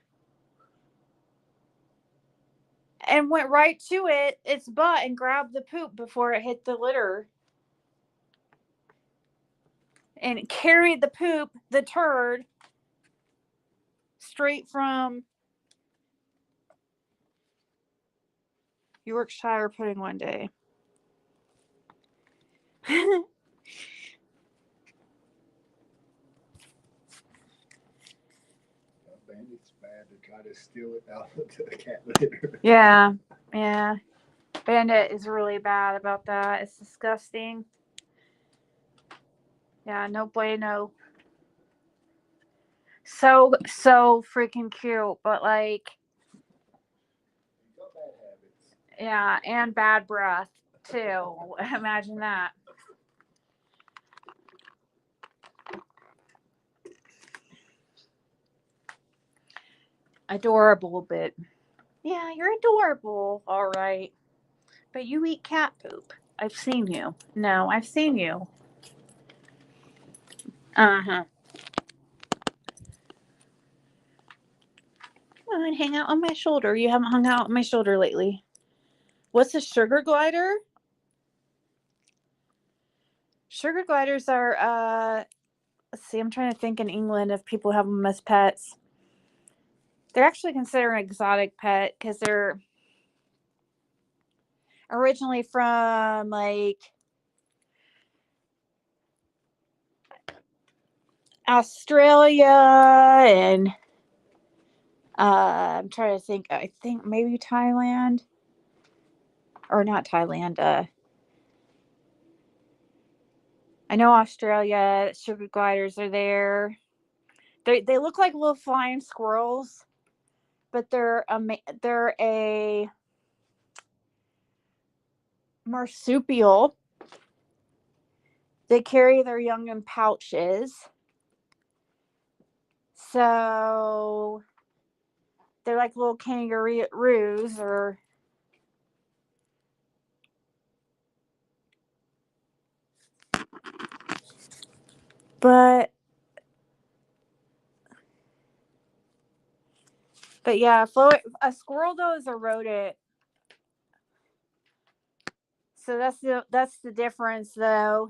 and went right to its butt and grabbed the poop before it hit the litter, and carried the turd, straight from Yorkshire pudding one day. Bandit's bad to try to steal it out of the cat litter. Yeah, yeah. Bandit is really bad about that. It's disgusting. Yeah, no bueno. So freaking cute, but like, He's got bad habits. yeah, and bad breath too. Imagine that. Adorable, but yeah, you're adorable. All right. But you eat cat poop. I've seen you. No, I've seen you. Uh-huh. Come on, hang out on my shoulder. You haven't hung out on my shoulder lately. What's a sugar glider? Sugar gliders are, let's see, I'm trying to think in England if people have them as pets. They're actually considered an exotic pet because they're originally from like Australia and I'm trying to think. I think maybe Thailand or not Thailand. I know Australia. Sugar gliders are there. They look like little flying squirrels, but they're a marsupial. They carry their young in pouches. So they're like little kangaroos or but yeah, a squirrel though is a rodent. So that's the difference though.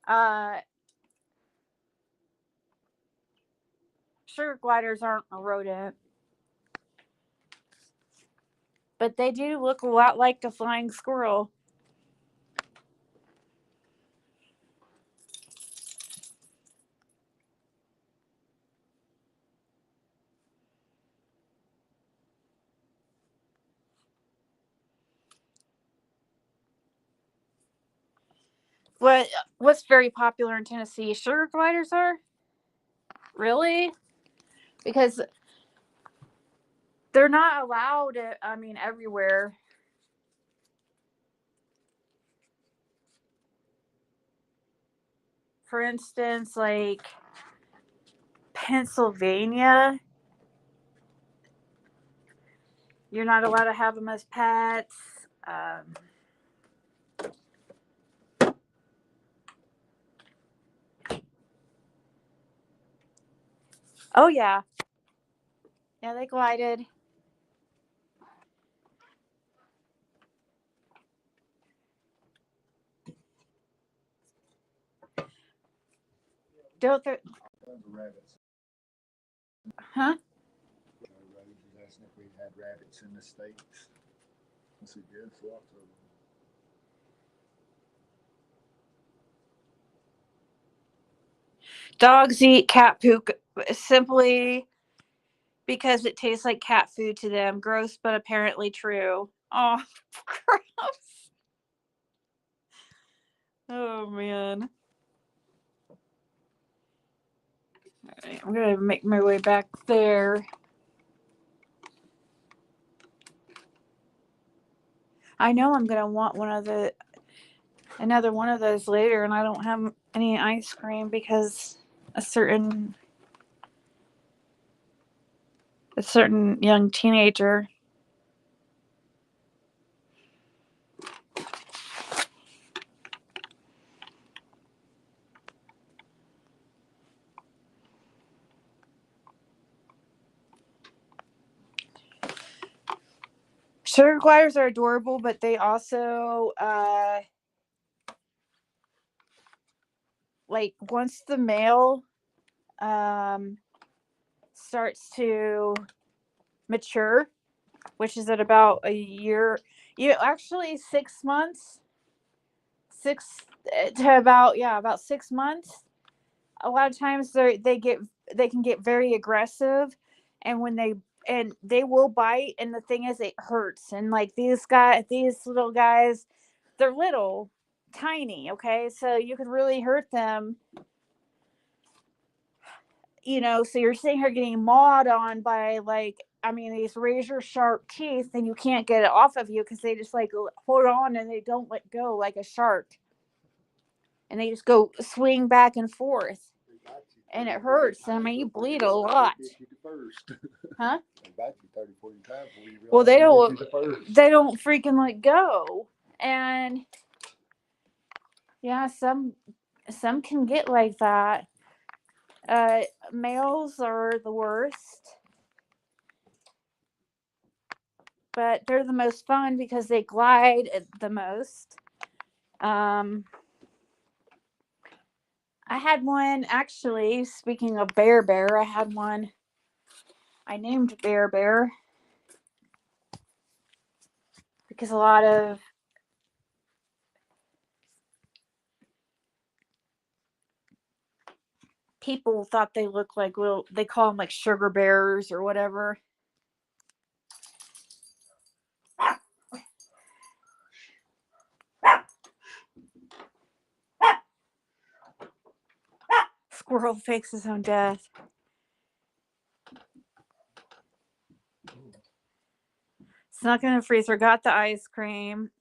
Uh Sugar gliders aren't a rodent, but they do look a lot like a flying squirrel. What's very popular in Tennessee? Sugar gliders are? Really? Because they're not allowed, I mean, everywhere. For instance, like Pennsylvania, you're not allowed to have them as pets. Oh, yeah. Yeah, they glided. Don't they? Huh? Asking if we had rabbits in the States. I said, yes, lots of them. Dogs eat cat poop simply because it tastes like cat food to them. Gross, but apparently true. Oh, gross. Oh, man. All right, I'm going to make my way back there. I know I'm going to want another one of those later, and I don't have any ice cream because a certain young teenager. Sugar gliders are adorable, but they also like once the male um, starts to mature, which is at about a year, actually 6 months, six to about 6 months. A lot of times they can get very aggressive, and they will bite, and the thing is it hurts, and like these little guys, they're little, tiny, okay, so you can really hurt them, so you're sitting here getting mauled on by, like, I mean, these razor sharp teeth, and you can't get it off of you because they just like hold on and they don't let go like a shark, and they just go swing back and forth, and it hurts. I mean, you bleed a lot. Huh? They bite you 30, 40 times before you Well, realize they don't freaking let go. And yeah, some can get like that. Males are the worst, but they're the most fun because they glide the most. I had one actually. Speaking of bear, I had one. I named Bear because a lot of people thought they looked like little. They call them like sugar bears or whatever. Squirrel fakes his own death. Snuck in the freezer, got the ice cream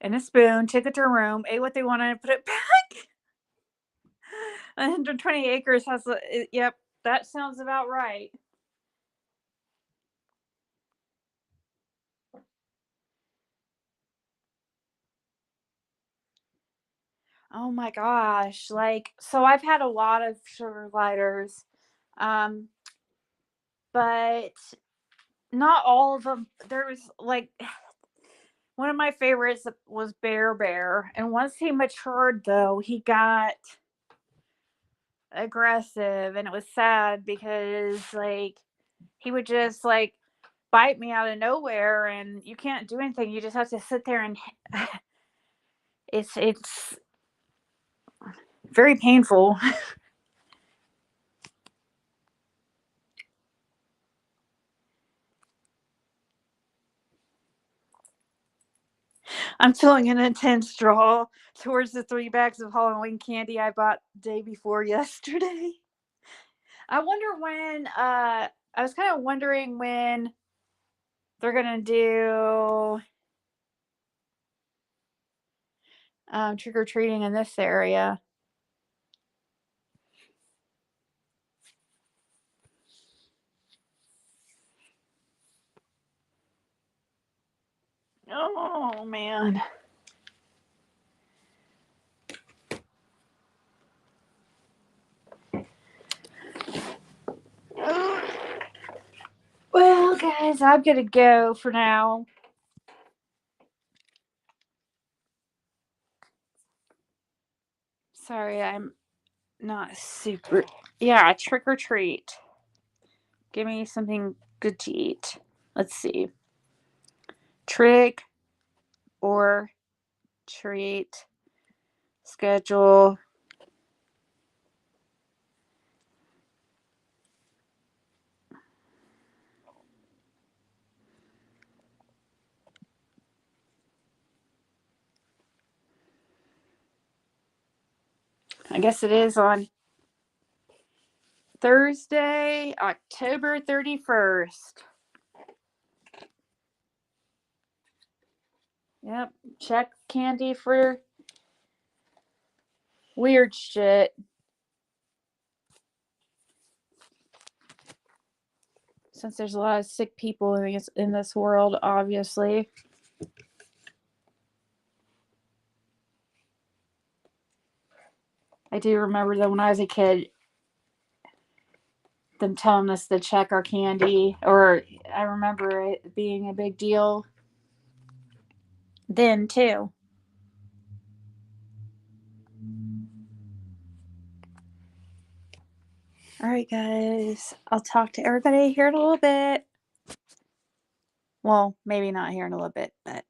and a spoon, took it to her room, ate what they wanted, and put it back. 120 acres has yep, that sounds about right. Oh my gosh. Like, so I've had a lot of sugar gliders. Um, but not all of them. There was like one of my favorites was Bear. And once he matured though, he got aggressive and it was sad because like he would just like bite me out of nowhere and you can't do anything. You just have to sit there and it's very painful. I'm feeling an intense draw towards the 3 bags of Halloween candy I bought day before yesterday. I wonder when I was kind of wondering when they're gonna do trick or treating in this area. Oh man. Well, guys, I'm gonna go for now. Sorry, I'm not super. Yeah, trick or treat. Give me something good to eat. Let's see. Trick or treat schedule. I guess it is on Thursday, October 31st. Yep. Check candy for weird shit. Since there's a lot of sick people in this world, obviously. I do remember that when I was a kid, them telling us to check our candy, or I remember it being a big deal then too. All right, guys. I'll talk to everybody here in a little bit. Well, maybe not here in a little bit, but